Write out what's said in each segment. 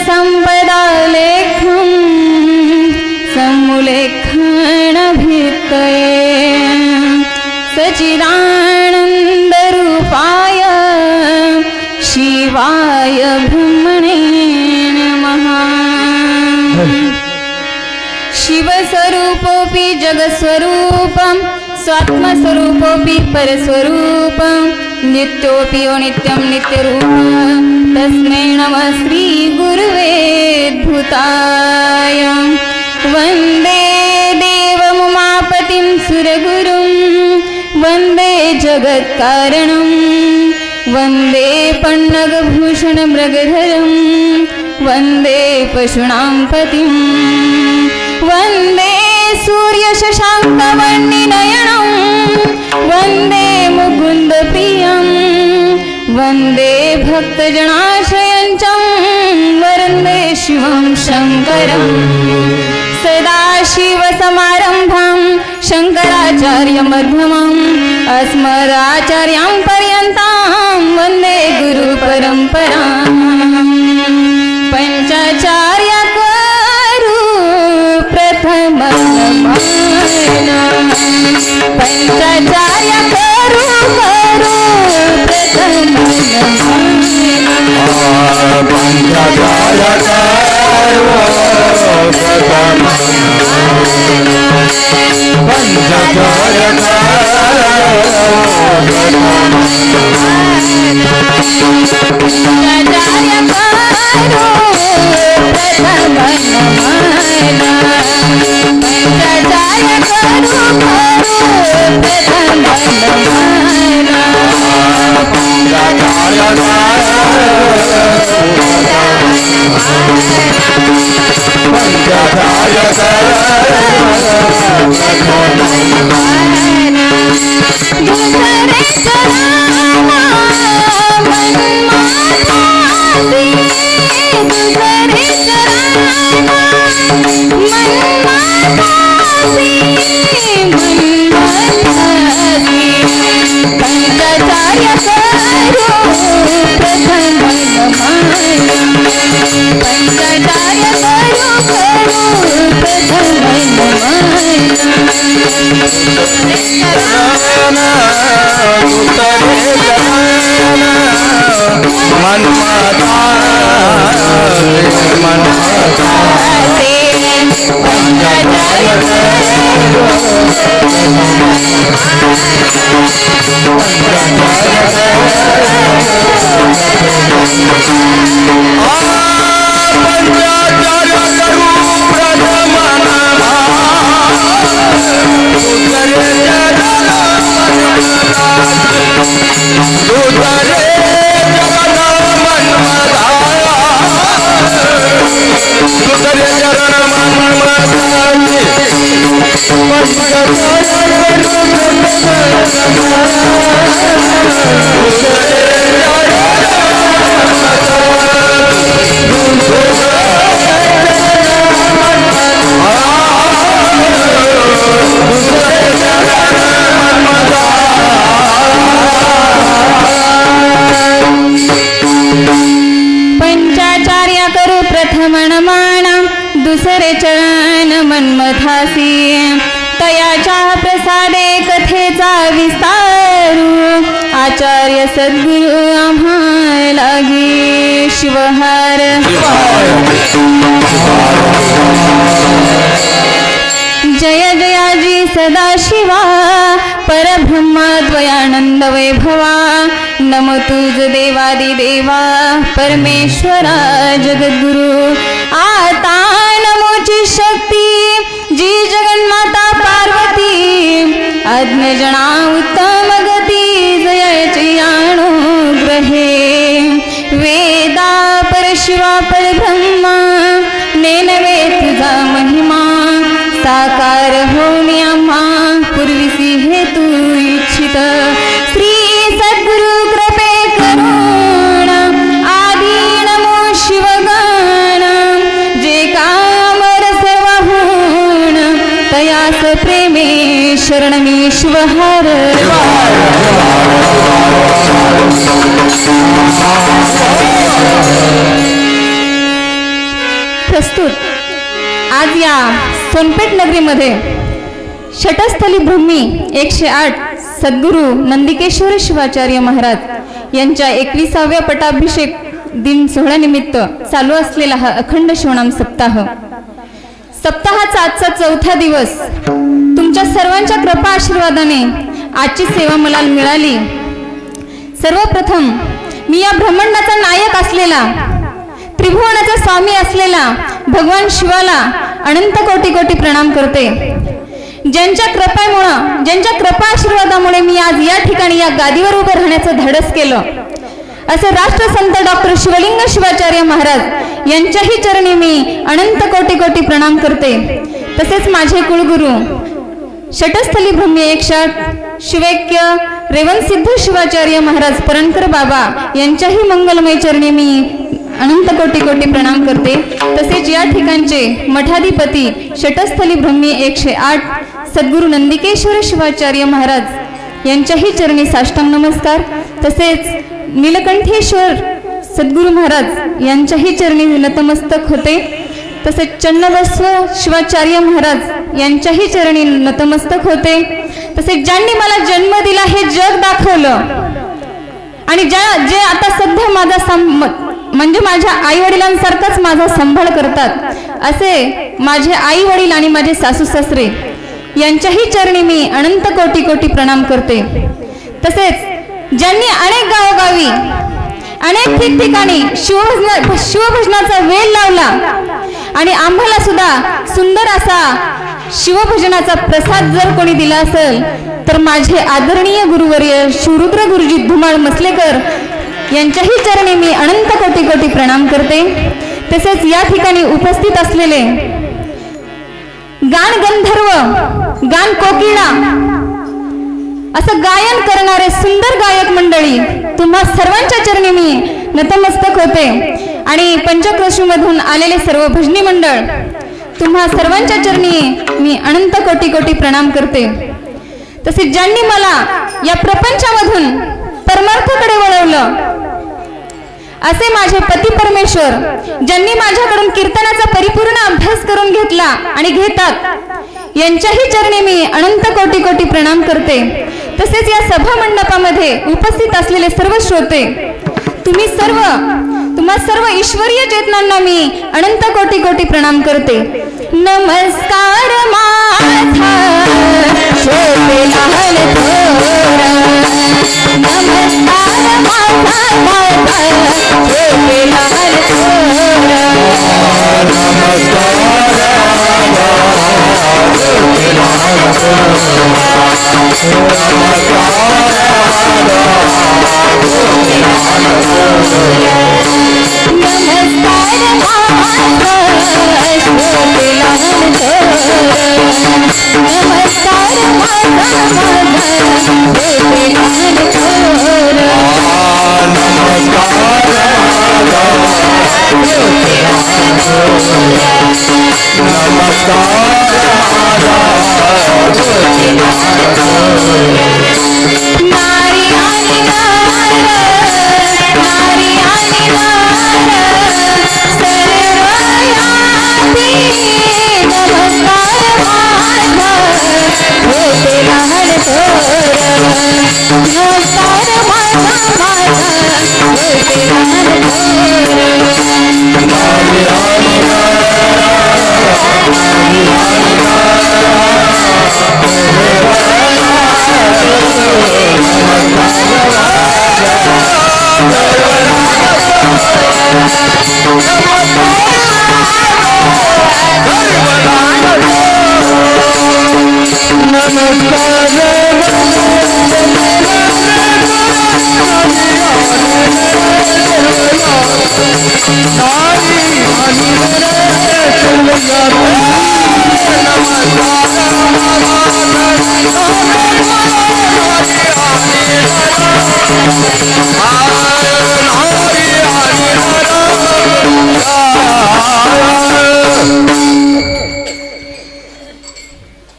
संपदा लेखं समुलेखनभित्तये सच्चिदानन्दरूपाय शिवाय ब्रह्मणे नमः। शिवस्वरूपोऽपि जगत्स्वरूपं स्वात्मस्वरूपोऽपि परस्वरूपं नित्योऽपि नित्यं नित्यरूपं तस्मै नमः श्रीगुरुवे भूताय। वन्दे देवमुमापतिं सुरगुरुं वन्दे जगत्कारणं वन्दे पन्नगभूषणमृगधरं वन्दे पशूनां पतिं वन्दे सूर्यशशाङ्कवर्णिनयनं वन्दे मुकुन्दप्रियं वन्दे भक्तजनाश्रयं च वन्दे शिवं शङ्करं। सदाशिवसमारम्भां शङ्कराचार्यमध्यमम् अस्मदाचार्यां पर्यन्तां वन्दे गुरुपरम्पराम्। पञ्चाचार्यकरु प्रथमं पञ्चाचार्यकरु दुसरे चरण मन्मथासी तयाच्या प्रसादे कथेचा विस्तारू आचार्य सद्गुरु आम्हा लागी शिवहार। जय जयाजी सदाशिवा परब्रह्मा द्वयानंद वैभवा नमो तुझ देवादिदेवा परमेश्वरा जगद्गुरु आता नमोची शक्ती जी जगन्माता पार्वती अज्ञजना उत्तम गती जयाची अनुग्रहे वेदा परशिवा परब्रह्मा नेनवे तुझा महिमा साकार होऊन आम्हा पूर्वीसी हेतू इच्छित श्री सद्गुरु कृपे करुण आदी नमो शिवगण जे कामर सर्वहून तयास प्रेमे शरणमीश्वर। प्रस्तुत आज या सोनपेठ नगरीमध्ये षटस्थली भूमी 108 सद्गुरू नंदिकेश्वर शिवाचार्य महाराज यांच्या 21व्या पटाभिषेक दिन सोहळ्यानिमित्त चालू असलेला हा अखंड शिवनाम सप्ताहाचा आजचा 4था दिवस तुमच्या सर्वांच्या कृपा आशीर्वादाने आजची सेवा मला मिळाली। सर्वप्रथम मी या ब्रह्मांडाचा नायक असलेला त्रिभुवनाचा स्वामी असलेला भगवान शिवाला अनंत कोटी कोटी प्रणाम करते। ज्यांच्या कृपेमुळे ज्यांच्या कृपा आशीर्वादामुळे मी आज या ठिकाणी या गादीवर उभं राहण्याचं धाडस केलं असे राष्ट्रसंत डॉक्टर शिवलिंग शिवाचार्य महाराज यांच्याही चरणी मी अनंत कोटी कोटी प्रणाम करते। तसेच माझे कुलगुरू षटस्थली भूमी 108 शिवैक्य रेवणसिद्ध शिवाचार्य महाराज परणकर बाबा यांच्याही मंगलमय चरणी मी अनंत कोटी कोटी प्रणाम करते। तसेच या ठिकाणचे मठाधिपती षटस्थली भूमी 108 सद्गुरू नंदिकेश्वर शिवाचार्य महाराज यांच्याही चरणी साष्टांग नमस्कार। तसेच नीलकंठेश्वर सद्गुरू महाराज यांच्याही चरणी नतमस्तक होते। तसेच चन्नबसव शिवाचार्य महाराज यांच्याही चरणी नतमस्तक होते। तसेच ज्यांनी मला जन्म दिला हे जग दाखवलं आणि जे आता सध्या माझा म्हणजे माझ्या आई वडिलांसारखाच माझा सांभाळ करतात असे माझे आई वडील आणि माझे सासू सासरे यांच्याही चरणी मी अनंत कोटी कोटी प्रणाम करते। तसेच ज्यांनी अनेक गावोगावी अनेक ठिकठिकाणी शिवभजनाचा वेळ लावला आणि आम्हाला सुद्धा सुंदर असा शिवभजनाचा प्रसाद जर कोणी दिला असेल तर माझे आदरणीय गुरुवर्य शिवरुद्र गुरुजी धुमाळ मसलेकर यांच्याही चरणी मी अनंत कोटी कोटी प्रणाम करते। तसेच या ठिकाणी उपस्थित असलेले गान गंधर्व गान कोकिळा असं गायन करणारे सुंदर गायक मंडळी तुम्हा सर्वांच्या चरणी मी नतमस्तक होते आणि पंचक्रोशीमधून आलेले सर्व भजनी मंडळ तुम्हा सर्वांच्या चरणी मी अनंत कोटी कोटी प्रणाम करते। तसेच ज्यांनी मला या प्रपंचामधून परमार्थाकडे वळवलं असे माझे पती परमेश्वर ज्यांनी माझ्याकडून कीर्तनाचा परिपूर्ण अभ्यास करून घेतला आणि घेतात यांच्याही चरणी मी अनंत कोटी कोटी प्रणाम करते। तसेच या सभा मंडपामध्ये उपस्थित असलेले सर्व श्रोते तुम्हा सर्व ईश्वरीय चेतनांना मी अनंत कोटी कोटी प्रणाम करते। नमस्कार माझा छोटे लहान थोर, नमस्कार माझा छोटे लहान थोर,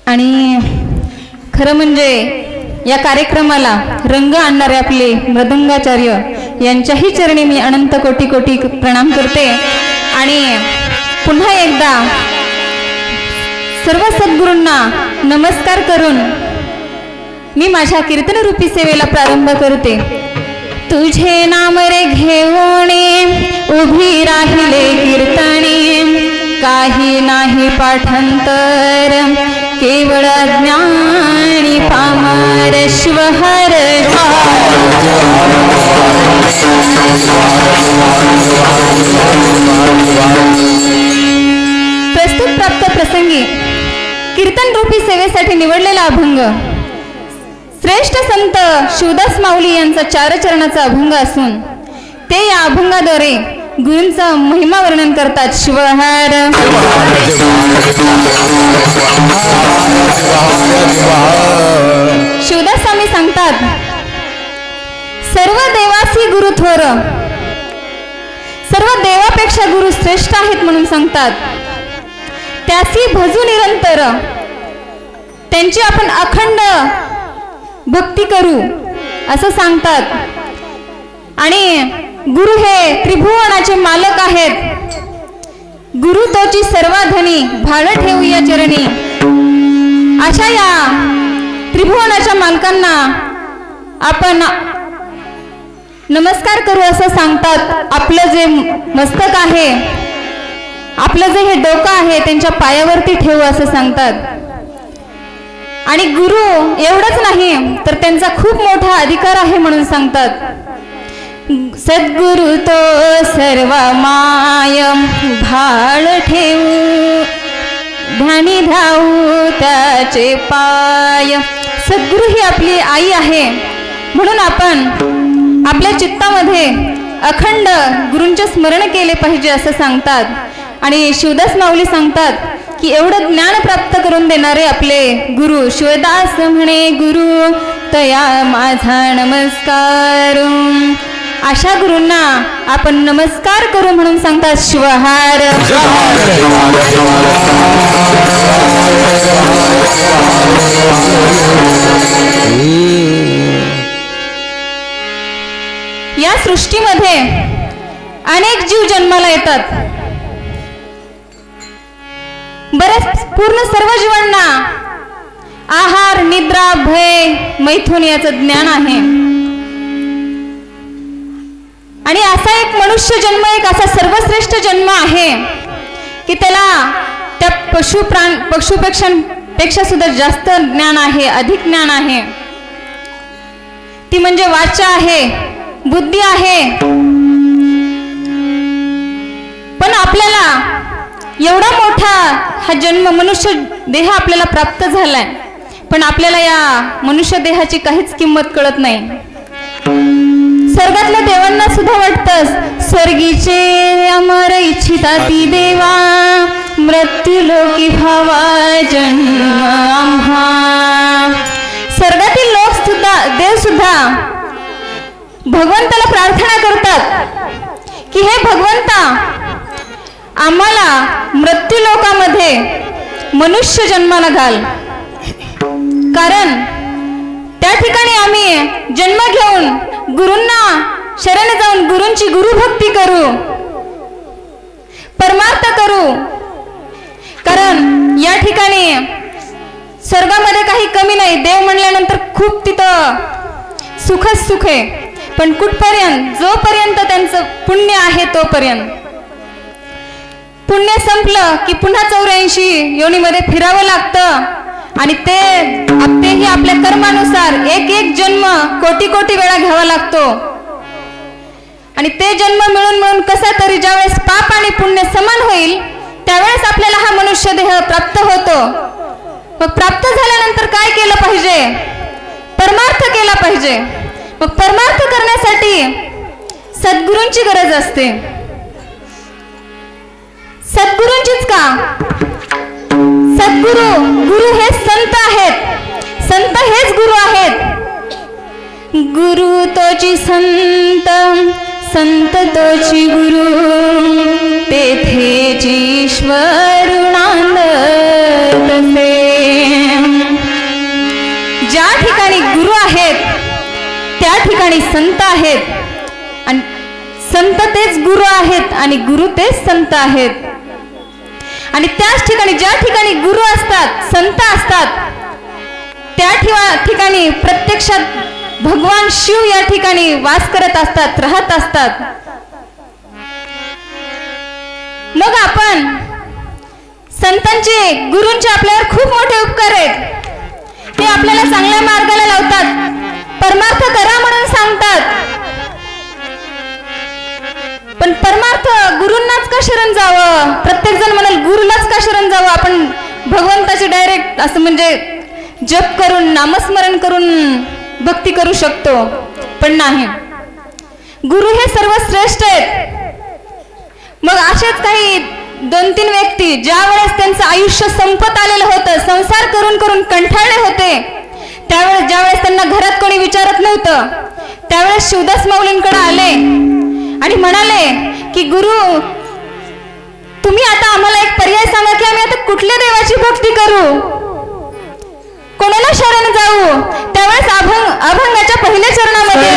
आणि खरं म्हणजे या कार्यक्रमाला रंग आणणारे आपले मृदंगाचार्य यांच्याही चरणी मी अनंत कोटी कोटी प्रणाम करते। आणि पुन्हा एकदा सर्व सद्गुरूंना नमस्कार करून मी माझ्या कीर्तनरूपी सेवेला प्रारंभ करते. तुझे नाम रे घेऊने उभी राहिले कीर्तने, काही नाही पाठांतर केवळ ज्ञानी पामर शिवहर. प्रस्तुत प्राप्त प्रसंगी कीर्तन रूपी सेवेसाठी निवडलेला अभंग श्रेष्ठ संत शिवदास माऊली यांचा चारचरणाचा अभंग असून ते या अभंगाद्वारे गुरूंचा महिमा वर्णन करतात. शिवहर. शिवदास स्वामी सांगतात, सर्व देवासी गुरु थोर, सर्व देवापेक्षा गुरु श्रेष्ठ आहेत म्हणून सांगतात. त्यासी भजू निरंतर, त्यांची आपण अखंड भक्ती करू असं सांगतात. आणि गुरु हे त्रिभुवनाचे मालक आहेत. गुरु तोची सर्वाधनी भाळ ठेवू या चरणी. अशा या त्रिभुवनाच्या मालकांना आपण नमस्कार करू असं सांगतात. आपलं जे मस्तक आहे, आपलं जे हे डोकं आहे त्यांच्या पायावरती ठेवू असं सांगतात. आणि गुरु एवढंच नाही तर त्यांचा खूप मोठा अधिकार आहे म्हणून सांगतात. सद्गुरु तो सर्व माय भाळ ठेवू ध्यानी धावू त्याचे पाय. सद्गुरु ही आपली आई आहे म्हणून आपण आपल्या चित्तामध्ये अखंड गुरूंचे स्मरण केले पाहिजे असं सांगतात. आणि शिवदास माऊली सांगतात की एवढं ज्ञान प्राप्त करून देणारे आपले गुरु शिवदास म्हणे, गुरु तया माझा नमस्कार. अशा गुरूंना आपण नमस्कार करू म्हणून सांगतात. शिवहार. या सृष्टीमध्ये अनेक जीव जन्माला येतात. बरेच पूर्ण सर्व जीवांना आहार, निद्रा, भय, मैथुन याचं ज्ञान आहे. आणि असा एक मनुष्य जन्म एक असा सर्वश्रेष्ठ जन्म आहे की त्याला त्या पशुपेक्षा सुद्धा जास्त ज्ञान आहे, अधिक ज्ञान आहे. ती म्हणजे वाचा आहे, बुद्धी आहे. पण आपल्याला एवढा मोठा हा जन्म मनुष्य देह आपल्याला प्राप्त झालाय, पण आपल्याला या मनुष्य देहाची काहीच किंमत कळत नाही. स्वर्गातल्या देवांना सुद्धा वाटतं स्वर्गीचे अमर इच्छिता ती देवा, मृत्यू लोकी भावा जन्म आम्हा. स्वर्गातील लोक सुद्धा, देव सुद्धा भगवंताला प्रार्थना करतात की हे भगवंता, आम्हाला मृत्यू लोकामध्ये मनुष्य जन्माला घाल. कारण त्या ठिकाणी आम्ही जन्म घेऊन गुरूंना शरण जाऊन गुरूंची गुरुभक्ती करू, परमार्थ करू. कारण या ठिकाणी स्वर्गामध्ये काही कमी नाही. देव म्हणल्यानंतर खूप तिथं सुखच सुख आहे. पण कुठपर्यंत? जोपर्यंत त्यांचं पुण्य आहे तोपर्यंत. पुण्य संपलं की पुन्हा 84 योनीमध्ये फिरावं लागतं. आणि तेही आपल्या कर्मानुसार एक एक जन्म कोटी कोटी वेळा घ्यावा लागतो. आणि ते जन्म मिळून मिळून कसा तरी ज्यावेळेस पाप आणि पुण्य समान होईल त्यावेळेस आपल्याला हा मनुष्य देह प्राप्त होतो. मग प्राप्त झाल्यानंतर काय केलं पाहिजे? परमार्थ केला पाहिजे. मग परमार्थ करण्यासाठी सद्गुरूंची गरज असते. सद्गुरूंचीच का? सद्गुरु, गुरु हे संत आहेत. संत हेच गुरु आहेत. गुरु तोची संत, संत तोची गुरु, तेथेची ईश्वर नांदतसे. ज्या ठिकाणी गुरु आहेत त्या ठिकाणी संत आहेत. आणि संत तेच गुरु आहेत आणि गुरु तेच संत आहेत. आणि त्याच ठिकाणी ज्या ठिकाणी गुरु असतात, संत असतात, त्या ठिकाणी प्रत्यक्षात भगवान शिव या ठिकाणी वास करत असतात, राहत असतात. मग आपण संतांचे, गुरूंचे आपल्यावर खूप मोठे उपकार आहेत. ते आपल्याला चांगल्या मार्गाला लावतात, परमार्थ करा म्हणून सांगतात. पण परमार्थ गुरूंनाच का शरण जावं? प्रत्येक जण म्हणाल गुरुलाच का शरण जावं? आपण भगवंताची डायरेक्ट असं म्हणजे जप करून, नामस्मरण करून भक्ती करू शकतो, पण नाही. गुरु हे सर्वश्रेष्ठ आहेत. मग असेच काही 2-3 व्यक्ती ज्या वेळेस त्यांचं आयुष्य संपत आलेलं होतं, संसार करून करून कंटाळले होते, त्यावेळेस ज्यावेळेस त्यांना घरात कोणी विचारत नव्हतं, त्यावेळेस शिवदास माऊलींकडे आले आणि म्हणाले की गुरु, तुम्ही आता आम्हाला एक पर्याय सांगा की आम्ही आता कुठल्या देवाची भक्ती करू, कोणाला शरण जाऊ? त्यावेळेस अभंगाच्या पहिल्या चरणामध्ये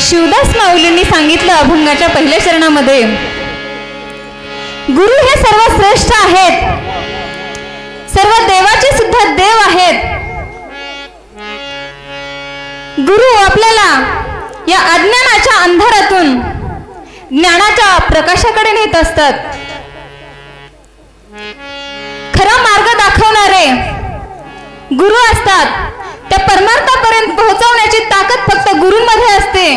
शिवदास माऊलींनी सांगितलं अभंगाच्या पहिल्या चरणामध्ये, गुरु हे सर्वश्रेष्ठ आहेत, सर्व देवाचे सुद्धा देव आहेत. गुरु आपल्याला या अज्ञानाच्या अंधारातून ज्ञानाच्या प्रकाशाकडे नेत असतात. खरा मार्ग दाखवणारे गुरु असतात. त्या परमार्थापर्यंत पोहोचवण्याची ताकद फक्त गुरूंमध्ये असते.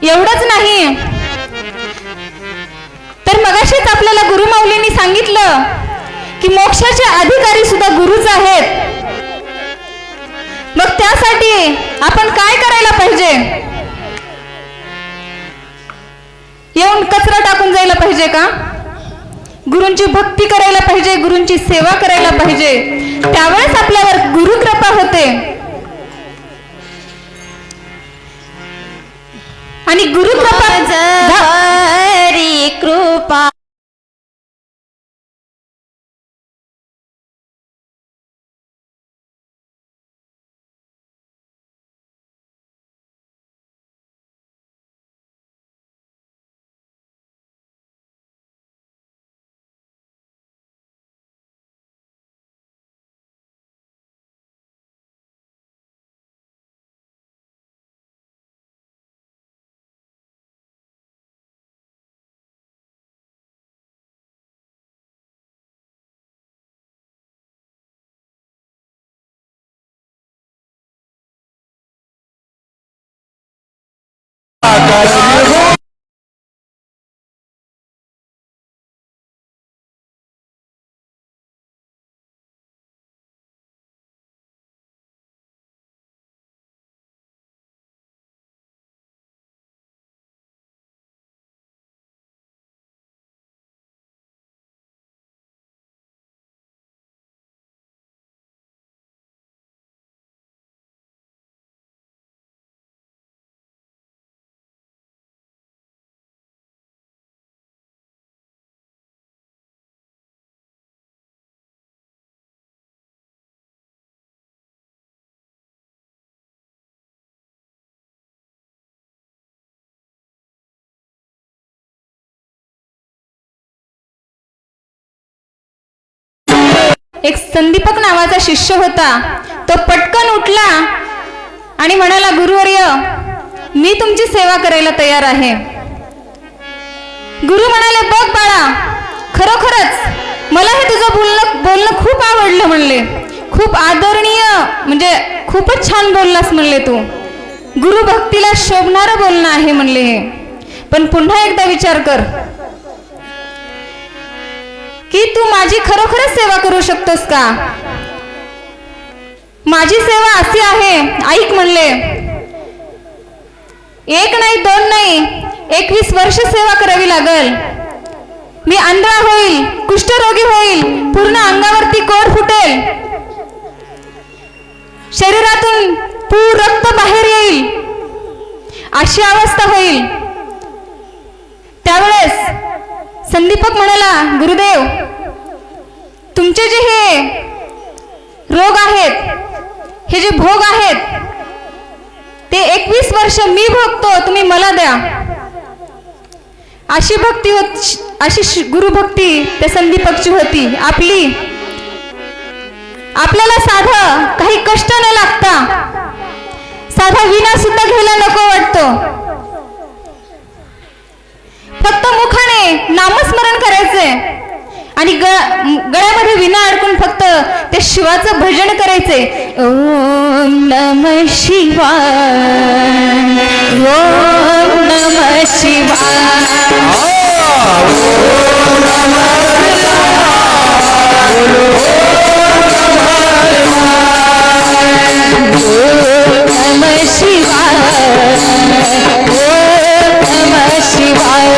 एवढंच नाही तर मगाशीच आपल्याला गुरु माऊलींनी सांगितलं की मोक्षाचे अधिकारी सुद्धा गुरुच आहेत. मग त्यासाठी आपण काय करायला पाहिजे? येऊन कचरा टाकून जायला पाहिजे का? गुरूंची भक्ती करायला पाहिजे, गुरूंची सेवा करायला पाहिजे, त्यावेळेस आपल्यावर गुरुकृपा होते. आणि गुरुकृपा जरी कृपा एक संदीपक नावाचा शिष्य होता. तो पटकन उठला आणि म्हणाला, गुरुवर्य, मी तुमची सेवा करायला तयार आहे. गुरु म्हणाले, बघ बाळा, खरोखरच मला हे तुझं बोलणं खूप आवडलं म्हणले. खूप आदरणीय, म्हणजे खूपच छान बोललास म्हणले तू. गुरु भक्तीला शोभणारं बोलणं आहे म्हणले हे. पण पुन्हा एकदा विचार कर की तू माझी खरोखरच सेवा करू शकतोस का? माझी सेवा अशी आहे, ऐक म्हणले. 1 नाही 2 नाही, 21 वर्ष सेवा करावी लागल. मी आंधळा होईल, कुष्ठरोगी होईल, पूर्ण अंगावरती कोड फुटेल, शरीरातून पूर्ण रक्त बाहेर येईल, अशी अवस्था होईल. त्यावेळेस संदीपक म्हणाला, गुरुदेव, तुमचे जे हे रोग आहेत, हे जे भोग आहेत, ते 21 वर्ष मी भोगतो, तुम्ही मला द्या. अशी भक्ती अशी गुरुभक्ती त्या संदीपकची होती. आपल्याला साधं काही कष्ट न लागता साधा विना सुद्धा घ्यायला नको वाटतो. फक्त मुखाने नामस्मरण करायचे आणि गळ्यामध्ये विना अडकून फक्त ते शिवाचं भजन करायचे. ओम नमः शिवाय, ओम नमः शिवाय, ओम नमः शिवाय, ओम नमः शिवाय.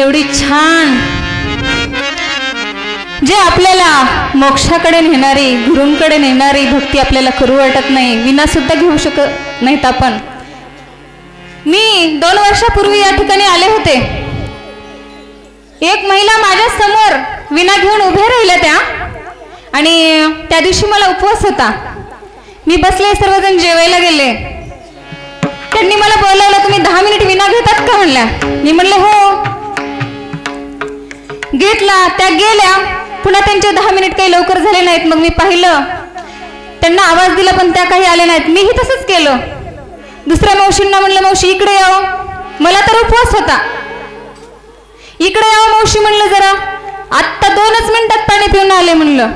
एवढी छान, जे आपल्याला मोक्षाकडे नेणारी, गुरूंकडे नेणारी भक्ती आपल्याला करू वाटत नाही, विना सुद्धा घेऊ शकत नाहीत आपण. मी 2 वर्षापूर्वी या ठिकाणी आले होते. एक महिला माझ्या समोर विना घेऊन उभे राहिल्या त्या, आणि त्या दिवशी मला उपवास होता. मी बसले, सर्वजण जेवायला गेले. त्यांनी मला बोलावलं, तुम्ही 10 मिनिट विना घेतात का म्हणल्या. मी म्हणले हो. घेतला. त्या गेल्या. पुन्हा त्यांचे 10 मिनिट काही लवकर झाले नाहीत. मग मी पाहिलं, त्यांना आवाज दिला पण त्या काही आल्या नाहीत. मीही तसंच केलं. दुसऱ्या मावशींना म्हणलं, मावशी इकडे यावं. मला तर उपवास होता. इकडे यावं मावशी म्हणलं, जरा आत्ता 2च मिनिटात पाणी पिऊन आले म्हणलं.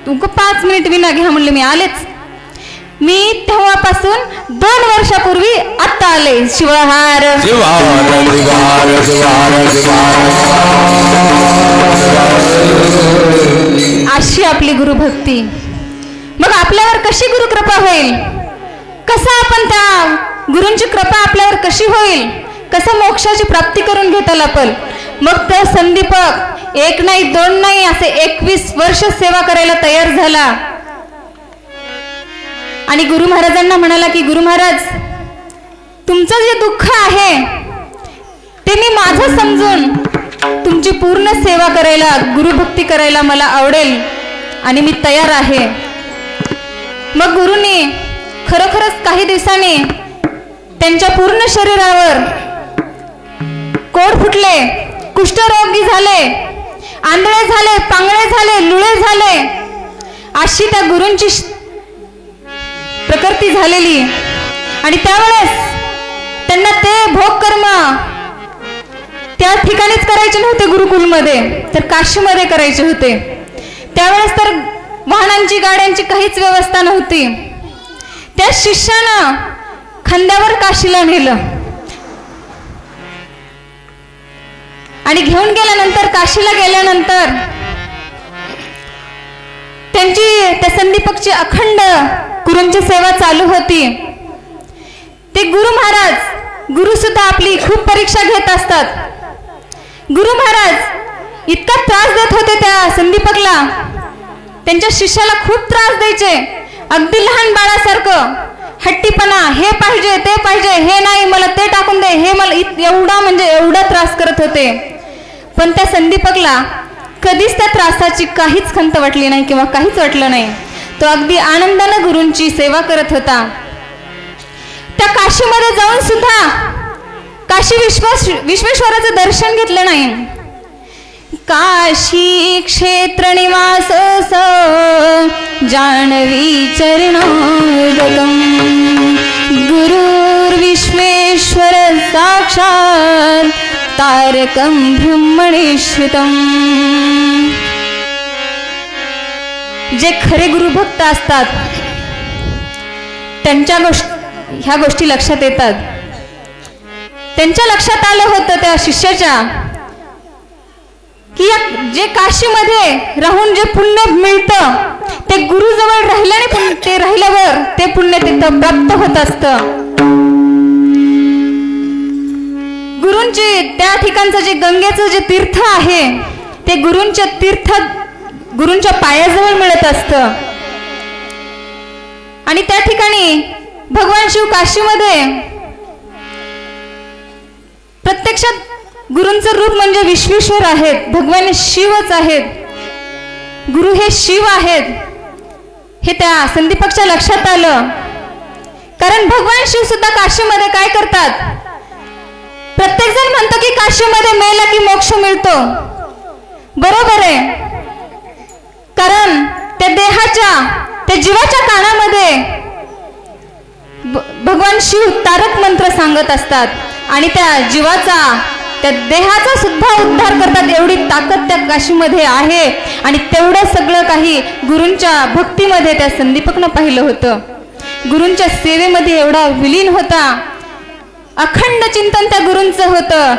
तुमचं 5 मिनिट विना घ्या म्हणलं. मी आलेच. मी तेव्हापासून 2 वर्षापूर्वी आत्ता आले. शिवहार अशी आपली गुरुभक्ती. मग आपल्यावर कशी गुरुकृपा होईल, कसं आपण त्या गुरूंची कृपा आपल्यावर कशी होईल, कसं मोक्षाची प्राप्ती करून घेताल आपण. मग त्या संदीपक 1 नाही 2 नाही असे 21 वर्ष सेवा करायला तयार झाला. आणि गुरु महाराजांना म्हणाला की गुरु महाराज, तुमचं जे दुःख आहे ते मी माझं समजून तुमची पूर्ण सेवा करायला, गुरुभक्ती करायला मला आवडेल आणि मी तयार आहे. मग गुरुनी खरोखरच काही दिवसांनी त्यांच्या पूर्ण शरीरावर कोड फुटले, कुष्ठरोगी झाले, आंधळे झाले, पांगळे झाले, लुळे झाले. अशी त्या गुरूंची प्रकृती झालेली. आणि त्यावेळेस त्यांना ते भोग कर्म त्या ठिकाणीच करायचे नव्हते गुरुकुलमध्ये, तर काशीमध्ये करायचे होते. त्यावेळेस तर वाहनांची, गाड्यांची काहीच व्यवस्था नव्हती. त्या शिष्यानं खांद्यावर काशीला नेलं आणि घेऊन गेल्यानंतर, काशीला गेल्यानंतर त्यांची, त्या संदीपकची अखंड गुरूंची सेवा चालू होती. ते गुरु महाराज, गुरु सुद्धा आपली खूप परीक्षा घेत असतात. गुरु महाराज इतका त्रास देत होते त्या संदीपकला, त्यांच्या शिष्याला खूप त्रास द्यायचे. अगदी लहान बाळासारखं हट्टीपणा, हे पाहिजे ते पाहिजे, हे नाही मला ते टाकून दे, हे मला एवढा म्हणजे एवढा त्रास करत होते. पण त्या संदीपकला कधीच त्या त्रासाची काहीच खंत वाटली नाही किंवा काहीच वाटलं नाही. तो अगदी आनंदानं गुरूंची सेवा करत होता. त्या काशीमध्ये जाऊन सुद्धा काशी विश्वेश्वराचं दर्शन घेतलं नाही. काशी क्षेत्र निवास जाणवी चरणागतम, गुरुर्विश्वेश्वर साक्षात तारकं ब्रह्मणेश्वरम्. जे खरे गुरुभक्त असतात त्यांच्या ह्या गोष्टी लक्षात येतात. त्यांच्या लक्षात आलं होतं त्या शिष्याच्या की जे काशीमध्ये राहून जे पुण्य मिळतं ते गुरुजवळ राहिल्याने, ते राहिल्यावर ते पुण्य तिथं प्राप्त होत असतं. गुरूंचे त्या ठिकाणचं जे गंगेचं जे तीर्थ आहे ते गुरूंच्या तीर्थ, गुरूंच्या पायाजवळ मिळत असतं. आणि त्या ठिकाणी भगवान शिव काशीमध्ये प्रत्यक्षात गुरूंचं रूप म्हणजे विश्वेश्वर आहेत, भगवान शिवच आहेत. गुरु हे शिव आहेत हे त्या संदीपकच्या लक्षात आलं. कारण भगवान शिव सुद्धा काशीमध्ये काय करतात, प्रत्येक जण म्हणतो की काशीमध्ये मेला की मोक्ष मिळतो. बरोबर आहे, कारण त्या देहाच्या, त्या जीवाच्या कानामध्ये भगवान शिव तारक मंत्र सांगत असतात आणि त्या जीवाचा, त्या देहाचा सुद्धा उद्धार करतात. एवढी ताकद त्या काशीमध्ये आहे. आणि तेवढं सगळं काही गुरूंच्या भक्तीमध्ये त्या संदीपकनं पाहिलं होतं. गुरूंच्या सेवेमध्ये एवढा विलीन होता. अखंड चिंतन त्या गुरूंचं होतं.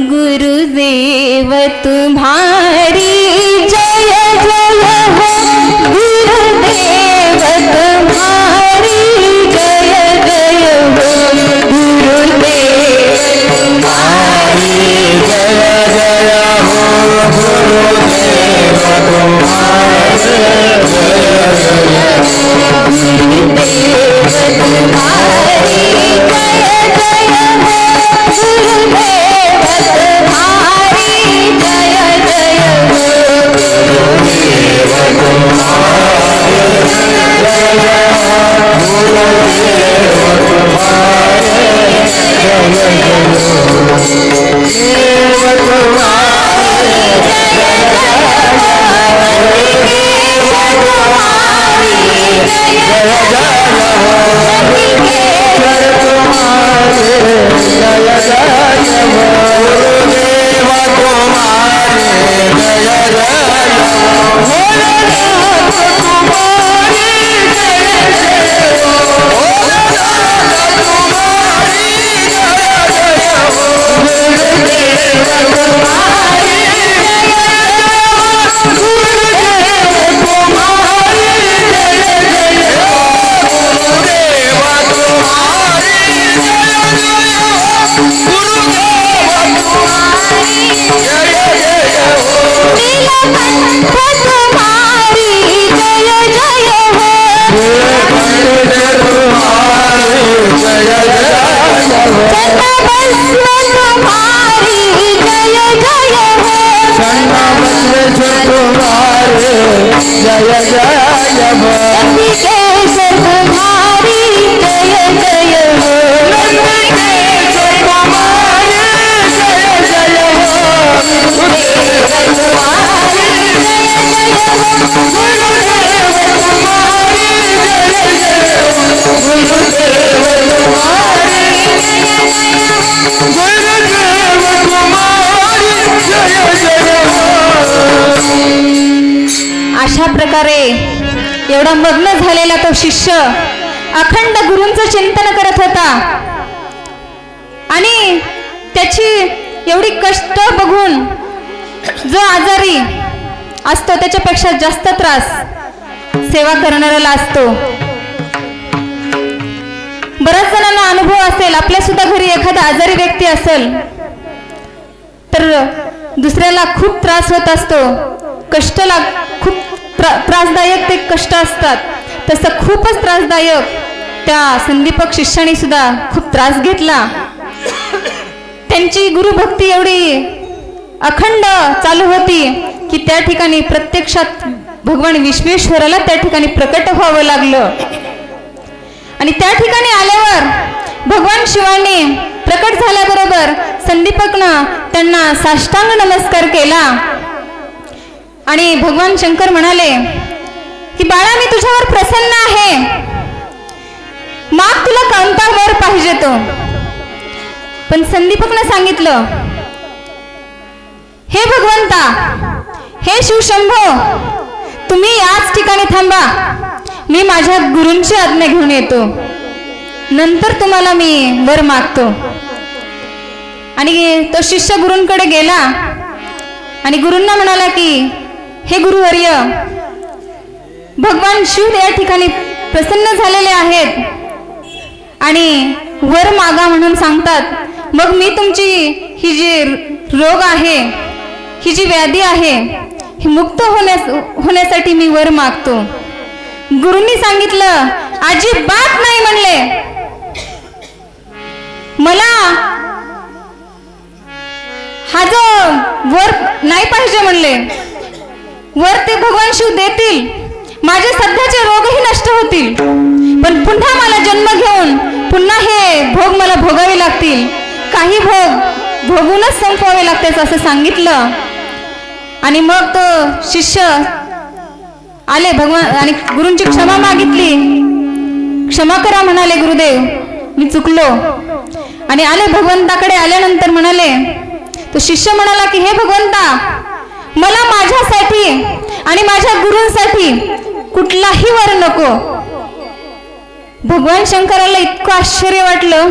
गुरुदेव तुम्हारी जय जय हो, गुरुदेव तुम्हारी जय जय हो, गुरुदेव तुम्हारी जय जय हो, गुरुदेव तुम्हारी जय जय हो, गुरुदेव तुम्हारी जय जय हो. अशा प्रकारे एवढा मग्न झालेला तो शिष्य अखंड गुरूंचं चिंतन करत होता आणि त्याची एवढी कष्ट बघून जो आजारी असतो त्याच्यापेक्षा जास्त त्रास सेवा करणाऱ्याला असतो. बऱ्याच जणांना अनुभव असेल, आपल्या सुद्धा घरी एखादा आजारी व्यक्ती असेल तर दुसऱ्याला खूप त्रास होत असतो, कष्ट खूप त्रासदायक ते कष्ट असतात. तसं खूपच त्रासदायक त्या संदीपक शिष्याने सुद्धा खूप त्रास घेतला. त्यांची गुरुभक्ती एवढी अखंड चालू होती की त्या ठिकाणी प्रत्यक्षात भगवान विश्वेश्वराला त्या ठिकाणी प्रकट व्हावं लागलं. आणि त्या ठिकाणी आल्यावर भगवान शिवाने प्रकट झाल्याबरोबर संदीपकनं त्यांना साष्टांग नमस्कार केला आणि भगवान शंकर म्हणाले की बाळा, मी तुझ्यावर प्रसन्न आहे, माग तुला कोणता वर पाहिजे तो. पण संदीपकनं सांगितलं, हे भगवंता, हे शिवशंभो, तुम्ही याच ठिकाणी थांबा, मी माझ्या गुरूंची आज्ञा घेऊन येतो, नंतर तुम्हाला मी वर मागतो. आणि तो शिष्य गुरूंकडे गेला आणि गुरूंना म्हणाला की हे गुरुवर्य, भगवान शिव या ठिकाणी प्रसन्न झालेले आहेत आणि वर मागा म्हणून सांगतात. मग मी तुमची ही जी रोग आहे, ही जी व्याधी आहे, ही मुक्त होण्यासाठी मी वर मागतो. गुरूंनी सांगितलं, अजिबात नाही म्हणले, मला हा जो वर नाही पाहिजे म्हणले. वर ते भगवान शिव देतील, माझे सध्याचे रोगही नष्ट होतील, पण पुन्हा मला जन्म घेऊन पुन्हा हे भोग मला भोगावे लागतील, काही भोग भोगूनच संपवावे लागते असं सांगितलं. आणि मग तो शिष्य आले भगवान आणि गुरूंची क्षमा मागितली. क्षमा करा म्हणाले गुरुदेव, मी चुकलो. आणि आले भगवंताकडे. आल्यानंतर म्हणाले, तो शिष्य म्हणाला की हे भगवंता, मला माझ्यासाठी आणि माझ्या गुरूंसाठी कुठलाही वर नको. भगवान शंकराला इतकं आश्चर्य वाटलं.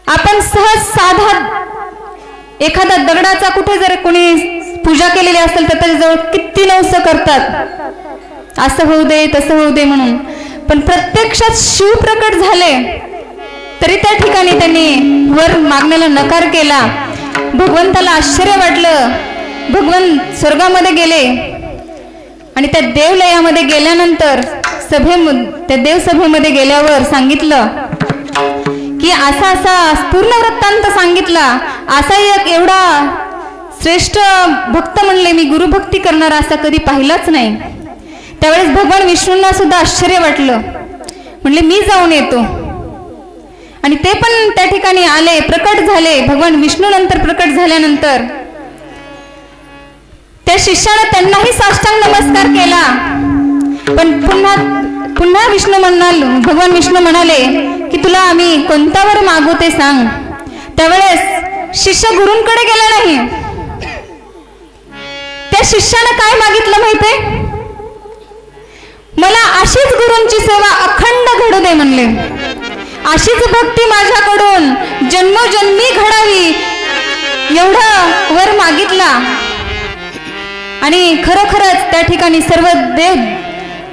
आपण सहज साधा एखादा दगडाचा कुठे जर कोणी पूजा केलेली असेल तर त्याच्याजवळ किती नवस करतात, असं होऊ दे तसं होऊ दे म्हणून. पण प्रत्यक्षात शिव प्रकट झाले तरी त्या ठिकाणी त्यांनी वर मागण्याला नकार केला. भगवंताला आश्चर्य वाटलं. भगवान स्वर्गामध्ये गेले आणि त्या देवलयामध्ये गेल्यानंतर त्या देवसभेमध्ये गेल्यावर सांगितलं की असा असा पूर्ण वृत्तांत सांगितला. असा एक एवढा श्रेष्ठ भक्त म्हणले, मी गुरुभक्ती करणारा असा कधी पाहिलाच नाही. त्यावेळेस भगवान विष्णूंना सुद्धा आश्चर्य वाटलं. म्हणले मी जाऊन येतो. आणि ते पण त्या ठिकाणी आले, प्रकट झाले. भगवान विष्णू नंतर प्रकट झाल्यानंतर त्या शिष्याने त्यांनाही साष्टांग नमस्कार केला पण पुन्हा पुन्हा भगवान विष्णू म्हणाले की तुला आम्ही कोणता वर मागू ते सांग. त्यावेळेस शिष्य गुरूंकडे गेला नाही. त्या शिष्यानं काय मागितलं माहितीये? मला अशीच गुरूंची सेवा अखंड घडू दे म्हणले. अशीच भक्ती माझ्याकडून जन्मोजन्मी घडावी एवढं वर मागितला. आणि खरोखरच त्या ठिकाणी सर्व देव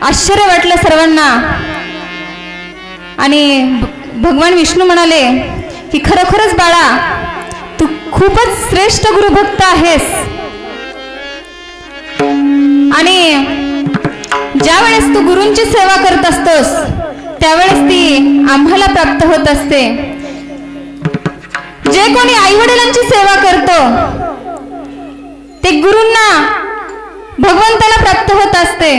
आश्चर्य वाटलं सर्वांना. आणि भगवान विष्णू म्हणाले की खरोखरच बाळा, तू खूपच श्रेष्ठ गुरुभक्त आहेस. आणि ज्या वेळेस तू गुरूंची सेवा करत असतोस त्यावेळेस ती आम्हाला प्राप्त होत असते. जे कोणी आई वडिलांची सेवा करतो ते गुरूंना भगवंताला प्राप्त होत असते.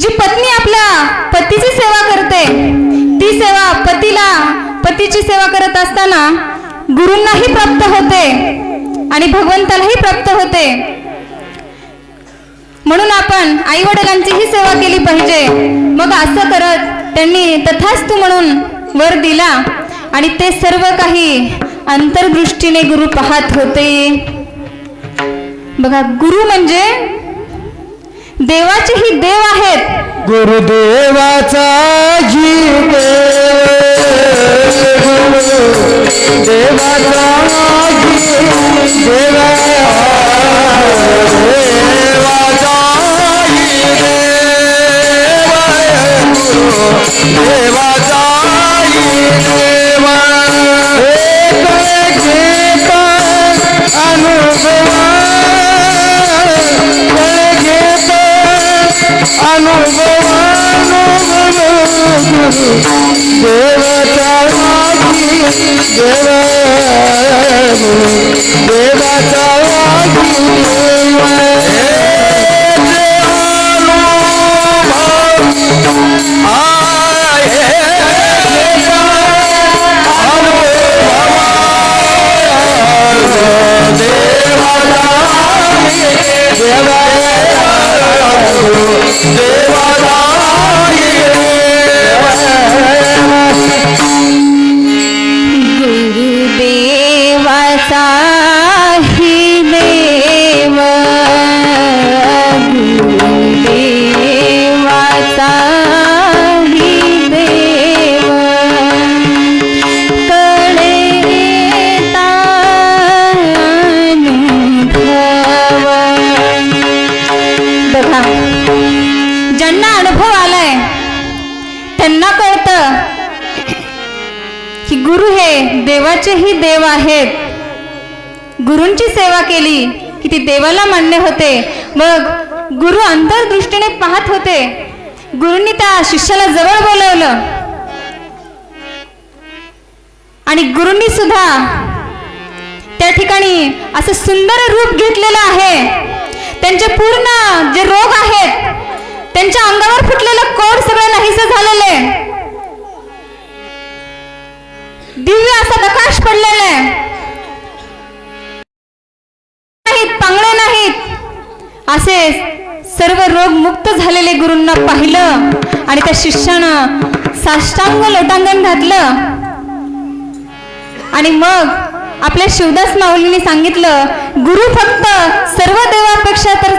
जी पत्नी आपल्या पतीची सेवा करते ती सेवा पतीची सेवा करत असताना गुरूंनाही प्राप्त होते आणि भगवंतालाही प्राप्त होते. म्हणून आपण आई वडिलांचीही सेवा केली पाहिजे. मग असं करत त्यांनी तथास्तु म्हणून वर दिला आणि ते सर्व काही अंतर्दृष्टीने गुरु पाहत होते. बघा, गुरु म्हणजे देवाचेही देव आहेत. गुरुदेवाचा जीव देवाचा ज्यांना अनुभव आलाय त्यांना कळतं की गुरु हे देवाचेही देव आहेत. गुरूंची सेवा केली की ती देवाला मान्य होते. मग गुरु अंतर्दृष्टीने पाहत होते. गुरूंनी त्या शिष्याला जवळ बोलवलं आणि गुरूंनी सुद्धा त्या ठिकाणी असं सुंदर रूप घेतलेलं आहे. त्यांचे पूर्ण जे रोग आहेत त्यांच्या अंगावर फुटलेलं कोड सगळं नाहीसं झालेलं आहे. दिव्य असा प्रकाश पडलेला आहे. पांगळे नाहीत असे सर्व रोग मुक्त झालेले गुरूंना पाहिलं आणि त्या शिष्यानं साष्टांग लोटांगण घातलं. आणि मग आपल्या शिवदास माऊलींनी सांगितलं, गुरु फक्त सर्व देवापेक्षा तर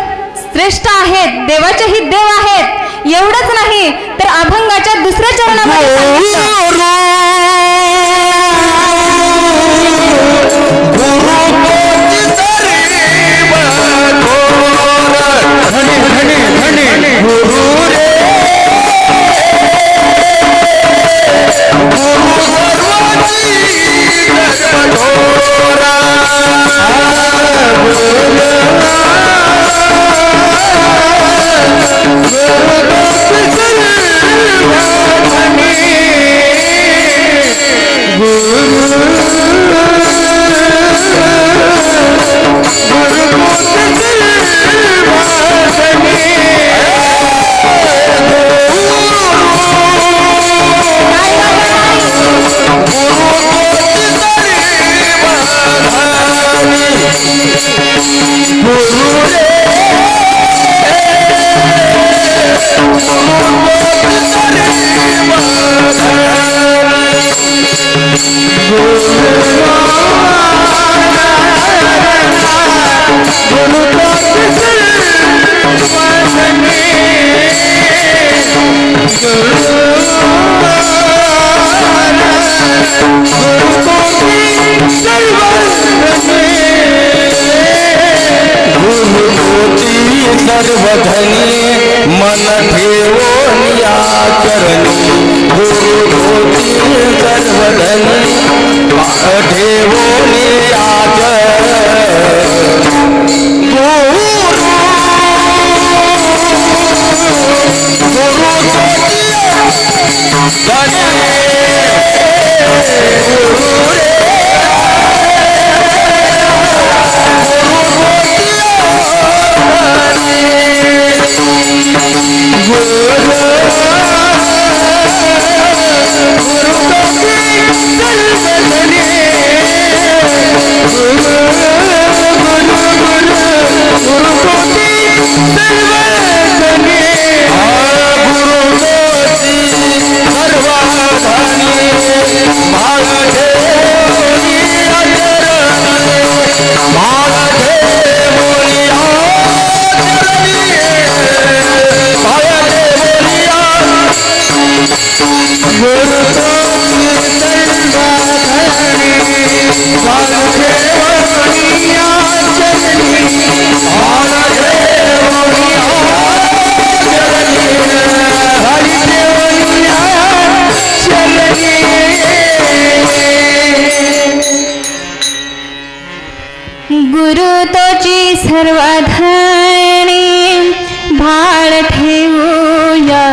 श्रेष्ठ आहेत, देवाचेही देव आहेत. एवढंच नाही तर अभंगाच्या दुसऱ्या चरणामध्ये धनी ठेवोनी आज गुरु तोची सर्वधनी भाळ ठेवू या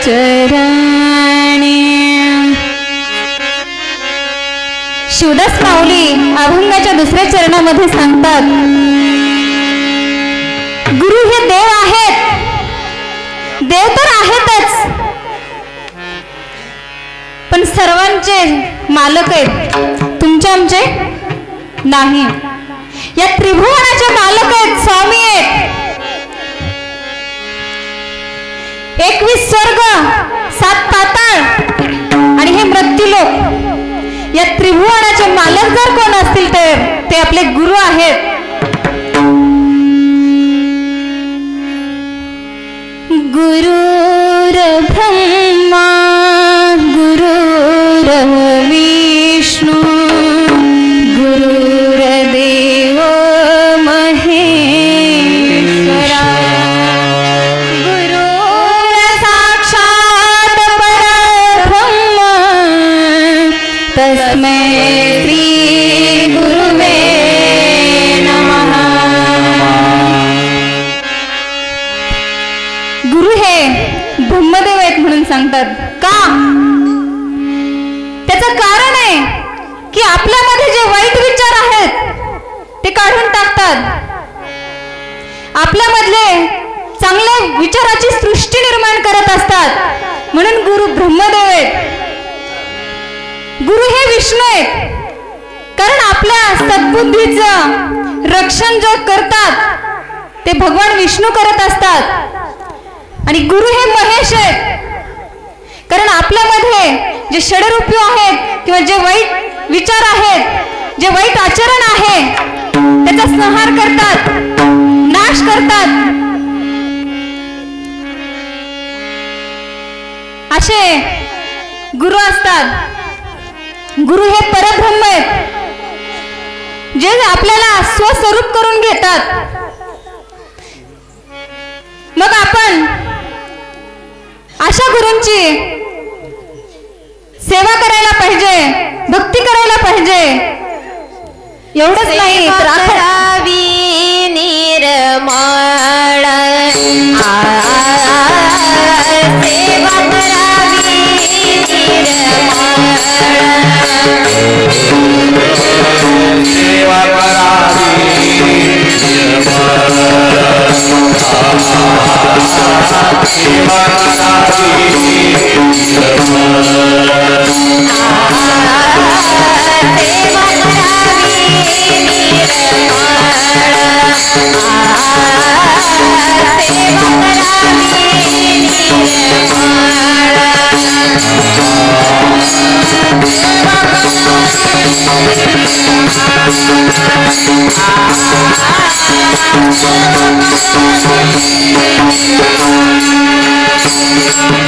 चरणी. शिवदास माऊली अभंगाच्या दुसऱ्या चरणामध्ये सांगतात, गुरु हे देव आहेत, देव तर आहेतच, पण सर्वांचे मालक आहेत, तुमचे आमचे नाही. या त्रिभुवनाचे मालक आहेत, स्वामी आहेत. 21 स्वर्ग 7 पाताळ आणि हे मृत्यूलोक, या त्रिभुवनाचे मालक जर कोण असतील तर ते आपले गुरु आहेत. गुरुर ब्रह्मा गुरुर विष्णू गुरुर्देव महेश्वरा गुरुर साक्षात परब्रह्म तस्मै श्री गुरुवे नमः. गुरु हे ब्रह्मदेव आहेत म्हणून सांगतात का? त्याचं कारण आहे की आपल्यामध्ये जे वाईट विचार आहेत ते काढून टाकतात, आपल्यामधले चांगल्या विचाराची सृष्टी निर्माण करत असतात. म्हणून गुरु ब्रह्मदेव आहेत. गुरु हे विष्णू आहेत, कारण आपल्या सद्बुद्धीचं रक्षण जो करतात ते भगवान विष्णू करत असतात. आणि गुरु हे महेश आहेत, कारण आपल्यामध्ये जे षडरूपी आहेत किंवा जे वाईट विचार आहेत, जे वाईट आचरण आहे त्याचा संहार करतात, नाश करतात. असे गुरु असतात. गुरु हे परब्रह्म आहेत, जे आपल्याला स्वस्वरूप करून घेतात. मग आपण अशा गुरूंची सेवा करायला पाहिजे, भक्ती करायला पाहिजे. एवढंच नाही तर करावी निर्मळ सेवा करावी निर्मळ सेवा करावी सेवा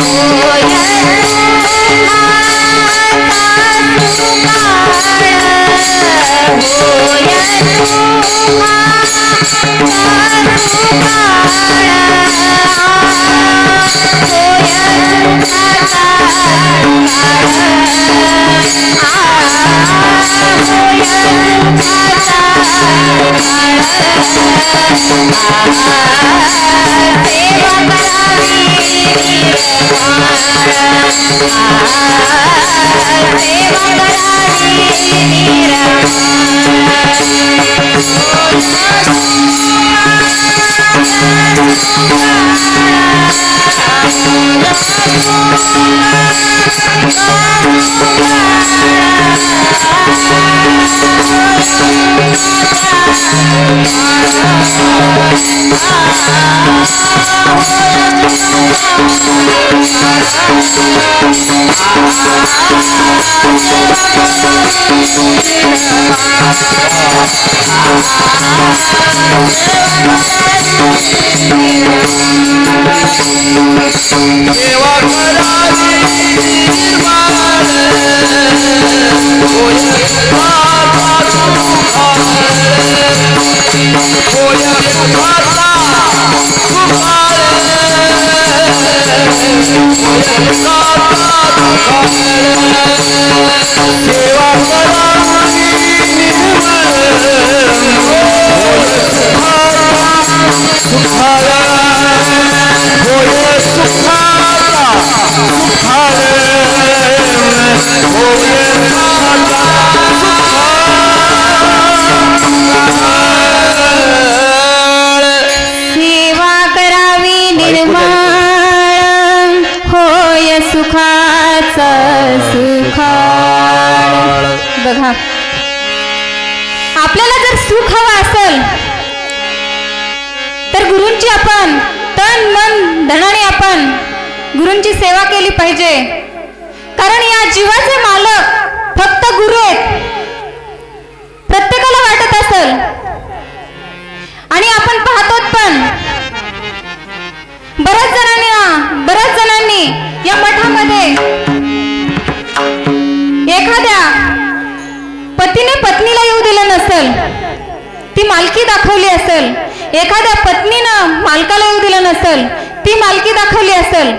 Oh सेवा करावी सेवा करावी निर्माण होय सुखाचा सुखाळ होय सुखाचा सुखाळ होय सुखाचा सुखाळ सेवा करावी निर्माण होय सुखाचा सुखाळ होय सुखाचा सुखाळ होय सुखाचा सुखाळ सेवा करावी निर्माण होय सुखाचा सुखाळ. बघा, आपल्याला जर सुख हवं असेल तर गुरूंची आपण तन मन धनाने आपण गुरूंची सेवा केली पाहिजे. कारण या जीवाचे मालक फक्त गुरु आहेत, प्रत्येकाला वाटत असेल. आणि आपण पाहतो पण बऱ्याच जणांनी या मठामध्ये एखाद्या पतीने पत्नीला येऊ दिलं नसेल, ती मालकी दाखवली असेल. एखाद्या पत्नीनं मालकाला येऊ दिलं नसेल, ती मालकी दाखवली असेल.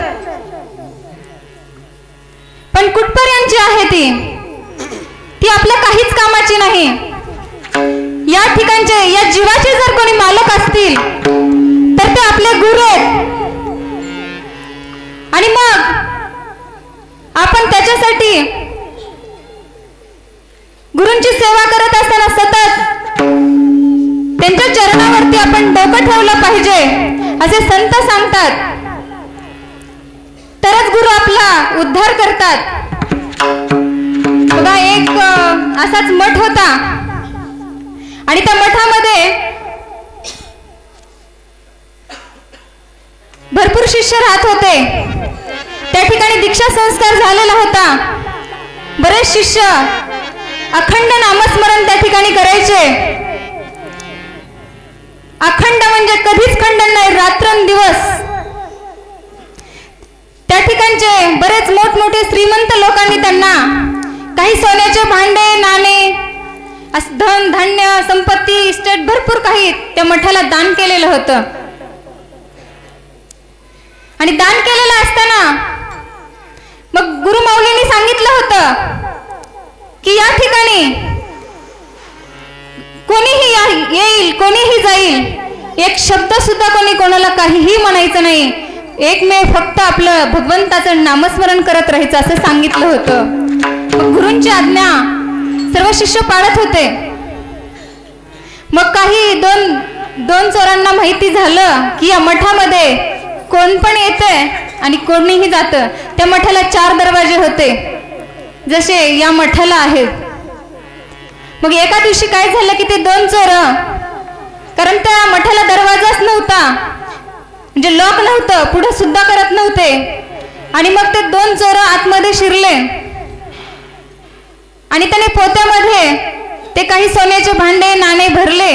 पण कुठपर्यंतची आहे ती आपल्या काहीच कामाची नाही. या ठिकाणचे या जीवाचे जर कोणी मालक असतील तर ते आपले गुरु आहेत. आणि मग आपण त्याच्यासाठी गुरूंची सेवा करत असताना सतत त्यांच्या चरणावरती आपण डोकं ठेवलं पाहिजे असे संत सांगतात. तरच गुरु आपला उद्धार करतात. बघा, एक असाच मठ होता आणि त्या मठामध्ये भरपूर शिष्य राहत होते. त्या ठिकाणी दीक्षा संस्कार झालेला होता. बरेच शिष्य अखंड नामस्मरण त्या ठिकाणी करायचे. अखंड म्हणजे कधीच खंडन नाही, रात्रंदिवस. त्या ठिकाणचे बरेच मोठमोठे श्रीमंत लोकांनी त्यांना काही सोन्याचे भांडे, नाणे, धन धान्य, संपत्ती, इस्टेट भरपूर काही त्या मठाला दान केलेलं होतं. आणि दान केलेलं असताना मग गुरुमाऊलींनी सांगितलं होतं की या ठिकाणी कोणीही येईल, कोणीही जाईल, एक शब्द सुद्धा कोणी कोणाला काहीही म्हणायचं नाही. एकमेव फक्त आपलं भगवंताचं नामस्मरण करत राहायचं असं सांगितलं होतं. मग गुरूंची आज्ञा सर्व शिष्य पाळत होते. मग काही दोन चोरांना माहिती झालं की या मठामध्ये कोण पण येते आणि कोणीही जातं. त्या मठाला 4 दरवाजे होते जसे या मठाला आहेत. मग एका दिवशी काय झालं की ते 2 चोर, कारण त्या मठाला दरवाजाच नव्हता, म्हणजे लॉक नव्हतं, पुढे सुद्धा करत नव्हते. आणि मग ते 2 चोर आतमध्ये शिरले आणि त्याने पोत्यामध्ये ते काही सोन्याचे भांडे, नाणे भरले.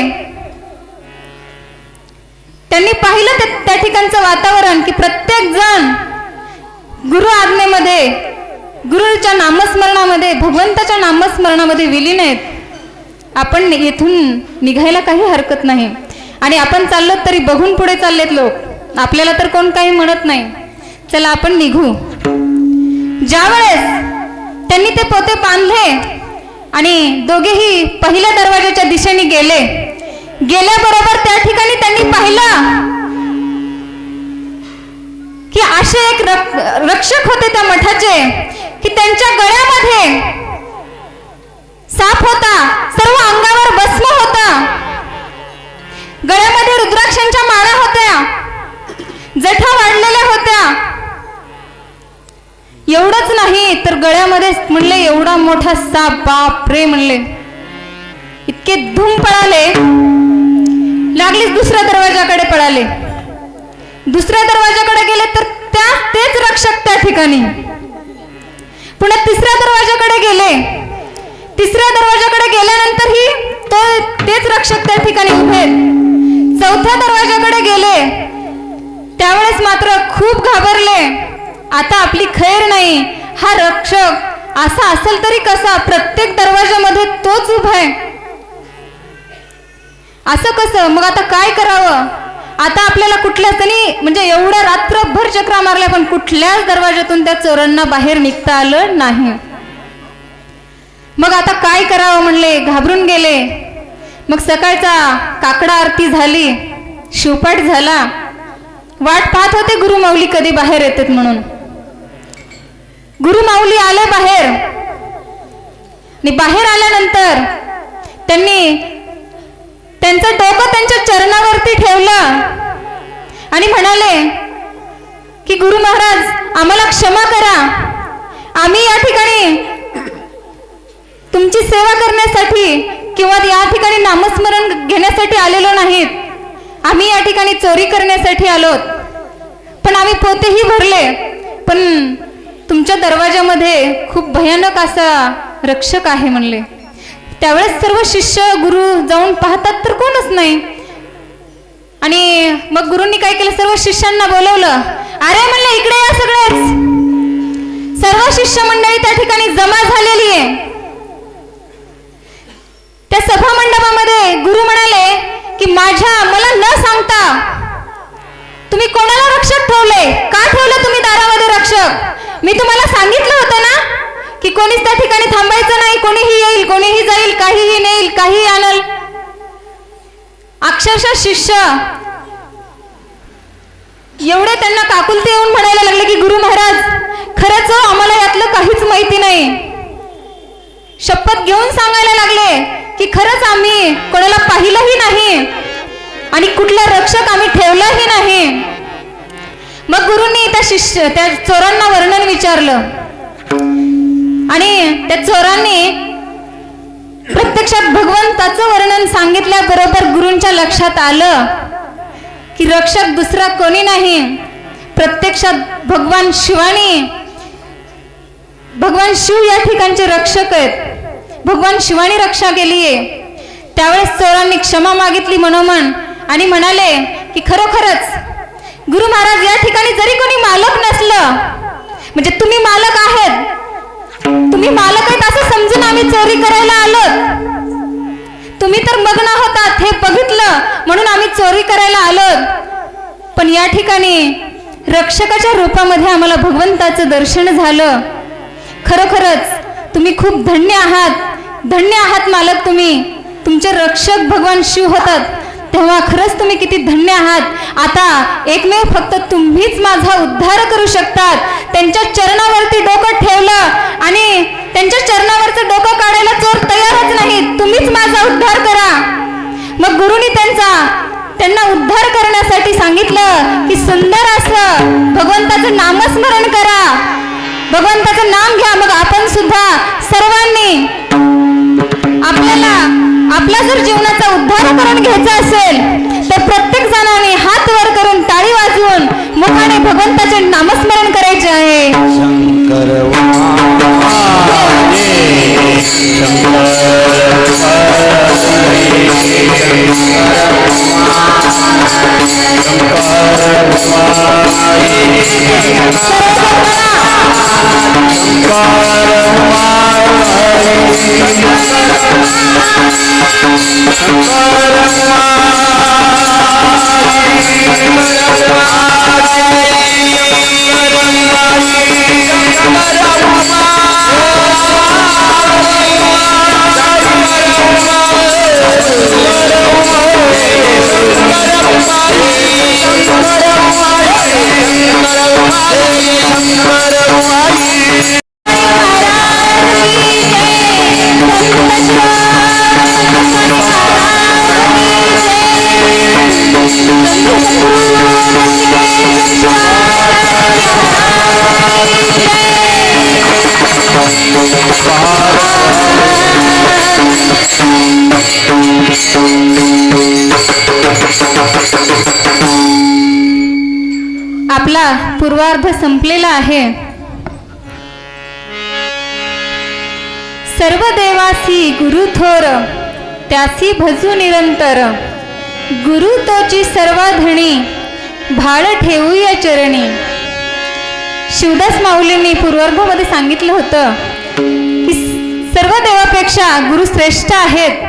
त्यांनी पाहिलं त्या ठिकाणचं वातावरण की प्रत्येक जण गुरु आज्ञेमध्ये, गुरुच्या नामस्मरणामध्ये, भगवंताच्या नामस्मरणामध्ये विलीन आहेत. आपण येथून निघायला काही हरकत नाही. आणि आपण चाललो तरी बघून पुढे चाललेत लोक, आपल्याला तर कोण काही म्हणत नाही. चला आपण निघू. ज्यावेळेस त्यांनी ते पोते बांधले आणि दोघेही पहिल्या दरवाजाच्या दिशेने गेल्याबरोबर त्या ठिकाणी त्यांनी पाहिलं की की असे एक रक्षक होते त्या मठाचे की त्यांच्या गळ्यामध्ये साप होता, सर्व अंगावर भस्म होता, गळ्यामध्ये रुद्राक्षांच्या माळा होत्या, जठा वाढलेल्या होत्या. एवढंच नाही तर गळ्यामध्ये म्हणले एवढा मोठा साप, बाप रे म्हणले. इतके धूम पळाले, लागलीच दुसऱ्या दरवाजाकडे पळाले. दुसऱ्या दरवाजाकडे गेले तर तेच रक्षक त्या ठिकाणी. पुन्हा तिसऱ्या दरवाजाकडे गेले. तिसऱ्या दरवाजाकडे गेल्यानंतरही तेच रक्षक त्या ठिकाणी उभे. चौथ्या दरवाजाकडे गेले, त्यावेळेस मात्र खूप घाबरले. आता आपली खैर नाही. हा रक्षक असा असेल तरी कसा, प्रत्येक दरवाजामध्ये तोच उभा आहे, असं कसं? मग आता काय करावं? आता आपल्याला कुठल्या तरी म्हणजे एवढ्या रात्रभर चक्रा मारल्या पण कुठल्याच दरवाजातून त्या चोरांना बाहेर निघता आलं नाही. मग आता काय करावं म्हणले, घाबरून गेले. मग सकाळचा काकडा आरती झाली, शिवपाठ झाला. वाट पाहत होते गुरुमाऊली कधी बाहेर येतात म्हणून. गुरुमाऊली आले बाहेर आणि बाहेर आल्यानंतर त्यांनी त्यांचं डोकं त्यांच्या चरणावरती ठेवलं आणि म्हणाले की गुरु महाराज आम्हाला क्षमा करा. आम्ही या ठिकाणी तुमची सेवा करण्यासाठी किंवा या ठिकाणी नामस्मरण घेण्यासाठी आलेलो नाहीत. आम्ही या ठिकाणी चोरी करण्यासाठी आलोत. पण आम्ही पोतेही भरले, पण तुमच्या दरवाजामध्ये खूप भयानक असा रक्षक आहे म्हणले. त्यावेळेस सर्व शिष्य गुरु जाऊन पाहतात तर कोणच नाही. आणि मग गुरूंनी काय केलं, सर्व शिष्यांना बोलवलं. अरे म्हणलं इकडे या सगळेच. सर्व शिष्य मंडळी त्या ठिकाणी जमा झालेली आहे. त्या सभा मंडपामध्ये गुरु म्हणाले की मला न सांगता तुम्ही कोणाला रक्षक ठेवले? का ठेवलं तुम्ही दारामध्ये रक्षक? मी तुम्हाला सांगितलं होतं ना की कोणीच त्या ठिकाणी थांबायचं नाही, कोणीही येईल, कोणीही जाईल, काहीही नेईल, काहीही आणल. अक्षरशः शिष्य एवढे त्यांना काकुलते येऊन म्हणायला लागले की गुरु महाराज खरंच आम्हाला यातलं काहीच माहिती नाही. शपथ घेऊन सांगायला लागले की खरंच आम्ही कोणाला पाहिलंही नाही आणि कुठला रक्षक आम्ही ठेवलाही नाही. मग गुरूंनी त्या चोरांना वर्णन विचारलं आणि त्या चोरांनी प्रत्यक्षात भगवंताचं वर्णन सांगितल्याबरोबर गुरूंच्या लक्षात आलं की रक्षक दुसरा कोणी नाही, प्रत्यक्षात भगवान शिव या ठिकाणचे रक्षक आहेत. भगवान शिवानी रक्षा केली आहे. त्यावेळेस चोरांनी क्षमा मागितली मनोमन आणि म्हणाले की खरोखरच गुरु महाराज या ठिकाणी जरी कोणी मालक नसलं, म्हणजे तुम्ही मालक आहेत, तुम्ही मालक आहेत असं समजून आम्ही चोरी करायला आलो. तुम्ही तर मग्न होतात हे बघितलं म्हणून आम्ही चोरी करायला आलो. पण या ठिकाणी रक्षकाच्या रूपामध्ये आम्हाला भगवंताचं दर्शन झालं. खरोखरच तुम्ही खूप धन्य आहात मालक. तुम्ही तुमचे रक्षक भगवान शिव होतात तेव्हा खरंच तुम्ही किती धन्य आहात. आता एकमेव फक्त तुम्हीच माझा उद्धार करू शकतात. त्यांच्या चरणावरती डोकं ठेवलं आणि त्यांच्या चरणावरचं डोकं काढायला चोर तयारच नाही. तुम्हीच माझा उद्धार करा. मग गुरुनी त्यांना उद्धार करण्यासाठी सांगितलं की सुंदर असं भगवंताचं नामस्मरण करा, भगवंताचं नाम घ्या. मग आपण सुद्धा सर्वांनी आपला जर जीवनाचा उद्धार करून घ्यायचा असेल तर प्रत्येक जणांनी हात वर करून टाळी वाजवून मुखाने भगवंताचे नामस्मरण करायचे आहे. शंकर आपला पूर्वार्ध संपलेला आहे. सर्व देवासी गुरु थोर, त्यासी भजू निरंतर. गुरु तोची सर्वाधणी, भाळ ठेवूया चरणी. शिवदास माऊलींनी पूर्वार्धामध्ये सांगितलं होतं की सर्व देवापेक्षा गुरु श्रेष्ठ आहेत,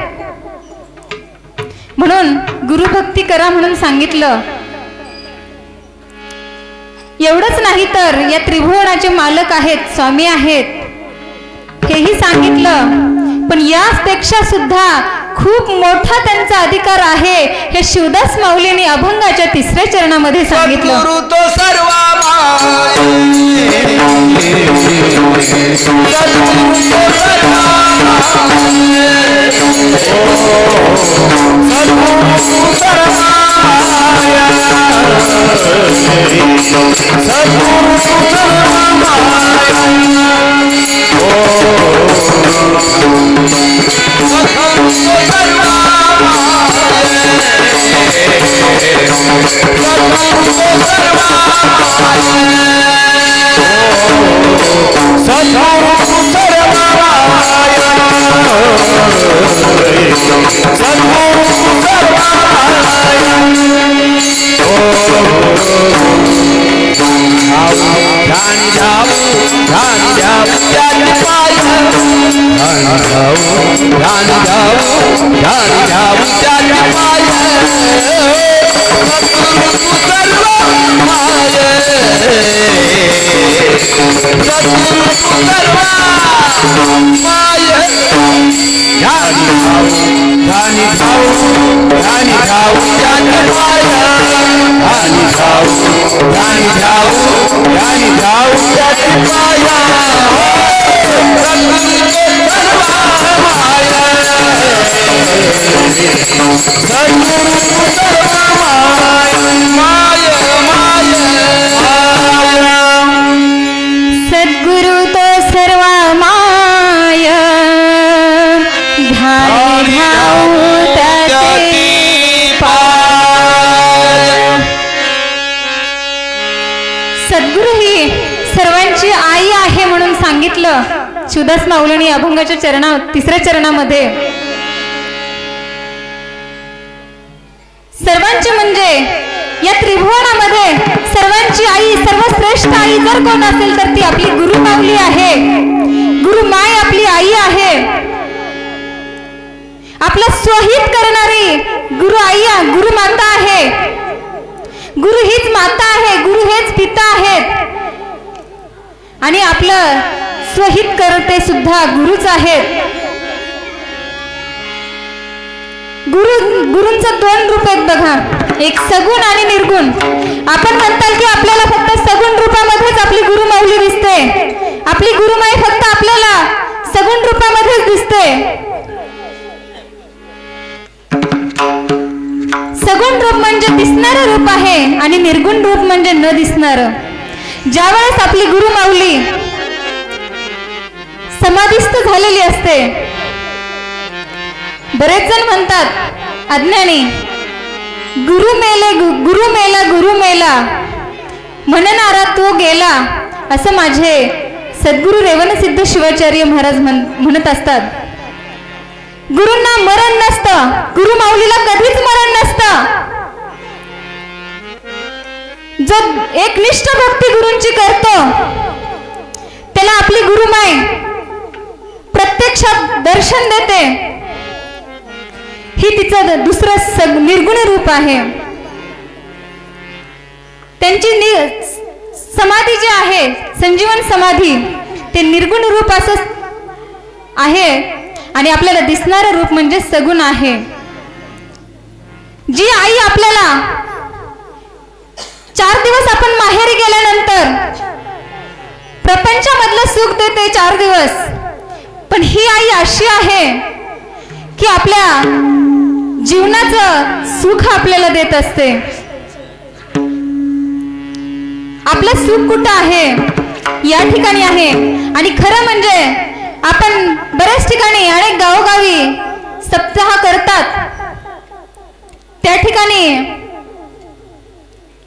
म्हणून गुरुभक्ती करा म्हणून सांगितलं. एवढंच नाही तर या त्रिभुवनाचे मालक आहेत, स्वामी आहेत हेही सांगितलं. पण यापेक्षा सुद्धा खूप मोठा त्यांचा अधिकार आहे हे शिवदास माऊलींनी अभंगाच्या 3ऱ्या चरणामध्ये सांगितलं. सद्गुरु तो सर्व सद्गुरु तो सर्व माय, ध्यान ध्याऊ त्याचे पाय. सद्गुरु ही सर्वांची आई आहे म्हणून सांगितलं शिवदास माऊलींनी अभंगाच्या 3ऱ्या चरणामध्ये. सर्वांची म्हणजे या त्रिभुवनामध्ये सर्वांची आई, सर्वश्रेष्ठ आई जर कोण असेल तर ती आपली गुरु माऊली आहे. गुरु माय आपली आई आहे. आपलं स्वहित करणारी गुरु आई, गुरु माता आहे. गुरु हीच माता आहे, गुरु हेच पिता आहेत आणि आपलं स्वहित करते सुद्धा गुरुच आहेत. गुरूंचं 2 रूप आहेत बघा, एक सगुण आणि निर्गुण. आपण म्हणताल की आपल्याला फक्त सगुण रूपामध्येच आपली गुरु माऊली दिसते, आपली गुरुमाई फक्त आपल्याला सगुण रूपामध्येच दिसते. सगुण रूप म्हणजे दिसणारं रूप आहे आणि निर्गुण रूप म्हणजे न दिसणारं. ज्यावेळेस आपली गुरु माऊली समाधिस्थ झालेली असते, बरेच जण म्हणतात अज्ञानी, गुरु मेले गुरु मेला गुरु मेला, म्हणणारा तो गेला, असं माझे सद्गुरु रेवणसिद्ध शिवाचार्य महाराज म्हणत असतात. गुरूंना मरण नसतं, गुरु माऊलीला कधीच मरण नसतं. जो एकनिष्ठ भक्ती गुरूंची करतो त्याला आपली गुरुमाई प्रत्यक्षात दर्शन देते. ही तिचं दुसरं निर्गुण रूप आहे. त्यांची समाधी जी आहे, संजीवन समाधी, ते निर्गुण रूप असं आहे आणि आपल्याला दिसणारं रूप म्हणजे सगुण आहे. जी आई आपल्याला 4 दिवस आपण माहेरी गेल्यानंतर प्रपंचामधलं सुख देते 4 दिवस, पण ही आई अशी आहे की आपल्या जीवनाचं सुख आपल्याला देत असते. आपलं सुख कुठं आहे? या ठिकाणी आहे. आणि खरं म्हणजे आपण बऱ्याच ठिकाणी अनेक गावोगावी सप्ताह करतात, त्या ठिकाणी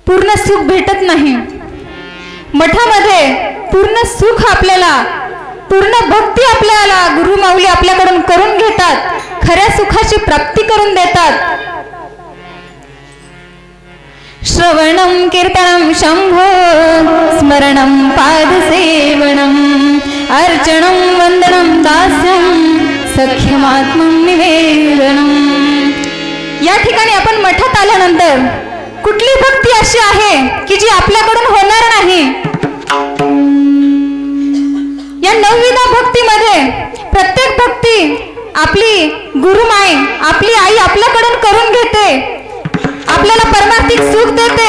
पूर्ण सुख भेटत नाही. मठामध्ये पूर्ण सुख आपल्याला, पूर्ण भक्ती आपल्याला गुरु माऊली आपल्याकडून करून घेतात, खऱ्या सुखाची प्राप्ती करून देतात. श्रवणं कीर्तनं शंभो स्मरणं पादसेवनं अर्चनं वंदनं दास्यं सख्यमात्मं निवेदनं. या ठिकाणी आपण मठात आल्यानंतर कुठली भक्ती अशी आहे की जी आपल्याकडून होणार नाही? या नवविधा भक्तीमध्ये प्रत्येक भक्ती आपली गुरुमाई, आपली आई आपल्याकडून करून घेते, आपल्याला परमार्थिक सुख देते.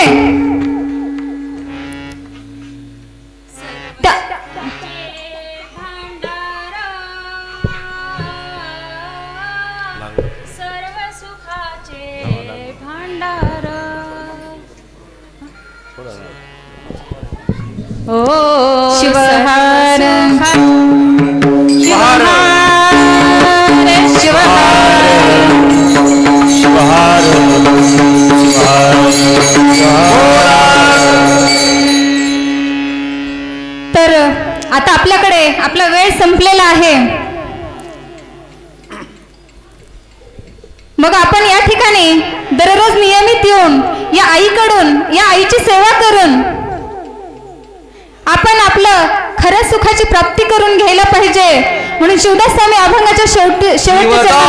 सर्व सुखाचे भांडार. ओ शिवहार शिवहार शिवहार तर आता आपल्याकडे आपला वेळ संपलेला आहे. मग आपण या ठिकाणी दररोज नियमित येऊन या आईकडून, या आईची सेवा करून आपण आपलं खऱ्या सुखाची प्राप्ती करून घ्यायला पाहिजे. म्हणून शिवदास स्वामी अभंगाच्या शेवटच्या चरणामध्ये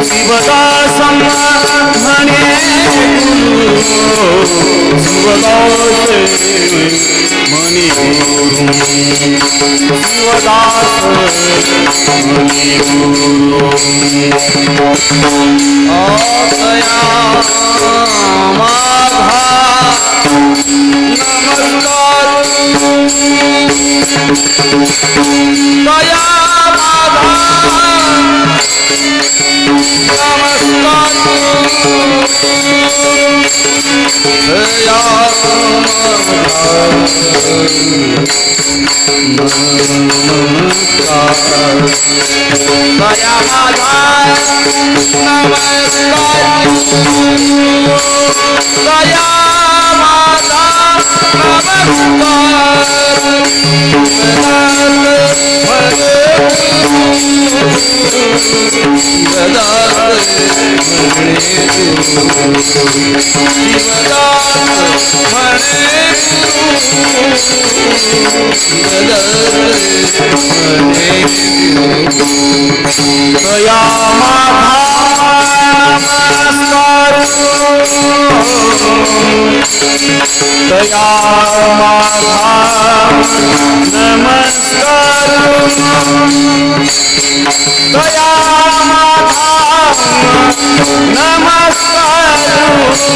शिवदासं म्हणे मणि गुरु शिवदास मणि गुरु दया माधा नमस्कार दया माधा दया नमस्कार दया नमस्कार दया नमस्कार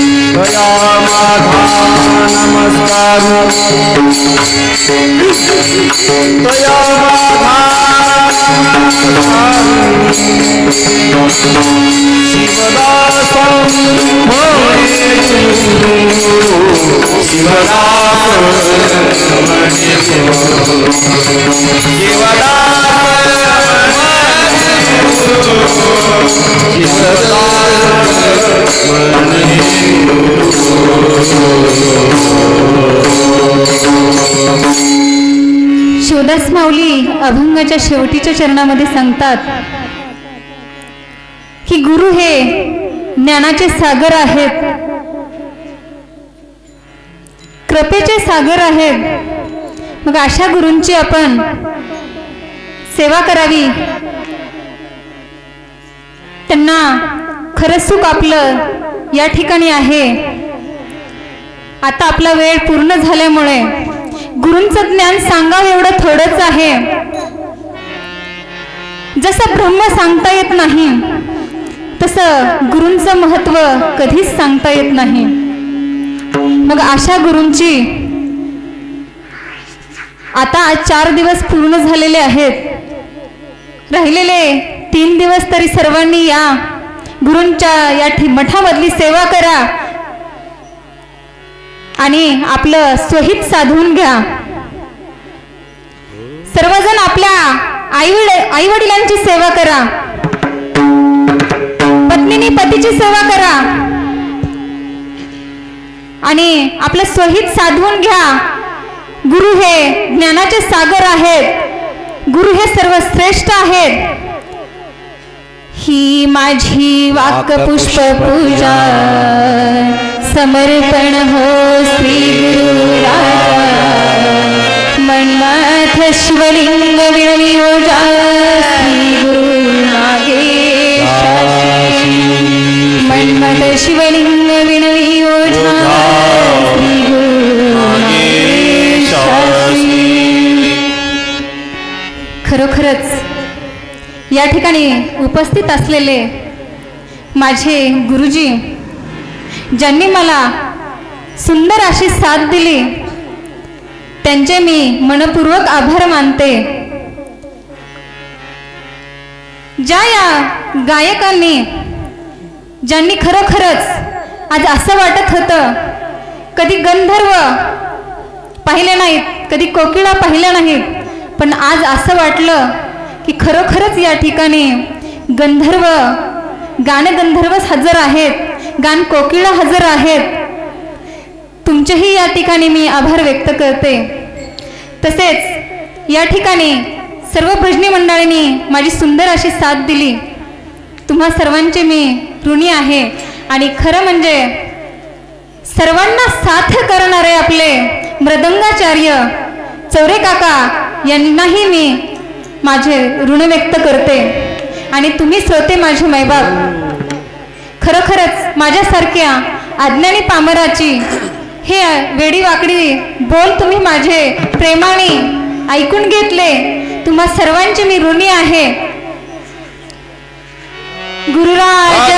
दया नमस्कार दया शिवदासं शिवदास माऊली अभंगाच्या शेवटीच्या चरणामध्ये सांगतात की गुरु हे ज्ञानाचे सागर आहेत, कृपेचे सागर आहेत. मग अशा गुरूंची आपण सेवा करावी, त्यांना खरं सुख आपलं या ठिकाणी आहे. आता आपला वेळ पूर्ण झाल्यामुळे गुरूंचं ज्ञान सांगावं एवढं थोडंच आहे. जसं ब्रह्म सांगता येत नाही तसं गुरूंचं महत्व कधीच सांगता येत नाही. मग अशा गुरूंची आता आज 4 दिवस पूर्ण झालेले आहेत. राहिलेले 3 दिवस तरी सर्वांनी या गुरूंच्या या मठामधली सेवा करा आणि आपलं स्वहित साधवून घ्या. सर्वजण आपल्या आई वडिलांची सेवा करा, पत्नीने पतीची सेवा करा आणि आपलं स्वहित साधवून घ्या. गुरु हे ज्ञानाचे सागर आहेत, गुरु हे सर्वश्रेष्ठ आहेत. ही माझी वाक पुष्प पूजा समर्पण हो श्री गुरु मन्नाथ शिवलिंग विनियोजा श्री गुरु नागेश मन्नाथ शिवलिंग विनियोजा श्री गुरु नागेश. खरोखरच या ठिकाणी उपस्थित असलेले माझे गुरुजी, ज्यांनी मला सुंदर अशी साथ दिली, त्यांचे मी मनपूर्वक आभार मानते. ज्या या गायकांनी, ज्यांनी खरोखरच आज असं वाटत होतं कधी गंधर्व पाहिले नाहीत, कधी कोकिळा पाहिल्या नाहीत, पण आज असं वाटलं की खरोखरच या ठिकाणी गंधर्व, गानगंधर्वच हजर आहेत, गान कोकिळा हजर आहेत. तुमचेही या ठिकाणी मी आभार व्यक्त करते. तसेच या ठिकाणी सर्व भजनी मंडळींनी माझी सुंदर अशी साथ दिली. तुम्हा सर्वांचे मी ऋणी आहे. आणि खरं म्हणजे सर्वांना साथ करणारे आपले मृदंगाचार्य चौरे काका यांनाही मी माझे ऋण व्यक्त करते. आणि तुम्ही श्रोते माझे मायबाप, खरोखरच माझ्यासारख्या अज्ञानी पामराची हे वेडीवाकडी बोल तुम्ही माझे प्रेमाने ऐकून घेतले. तुम्हा सर्वांचे मी ऋणी आहे. गुरुराज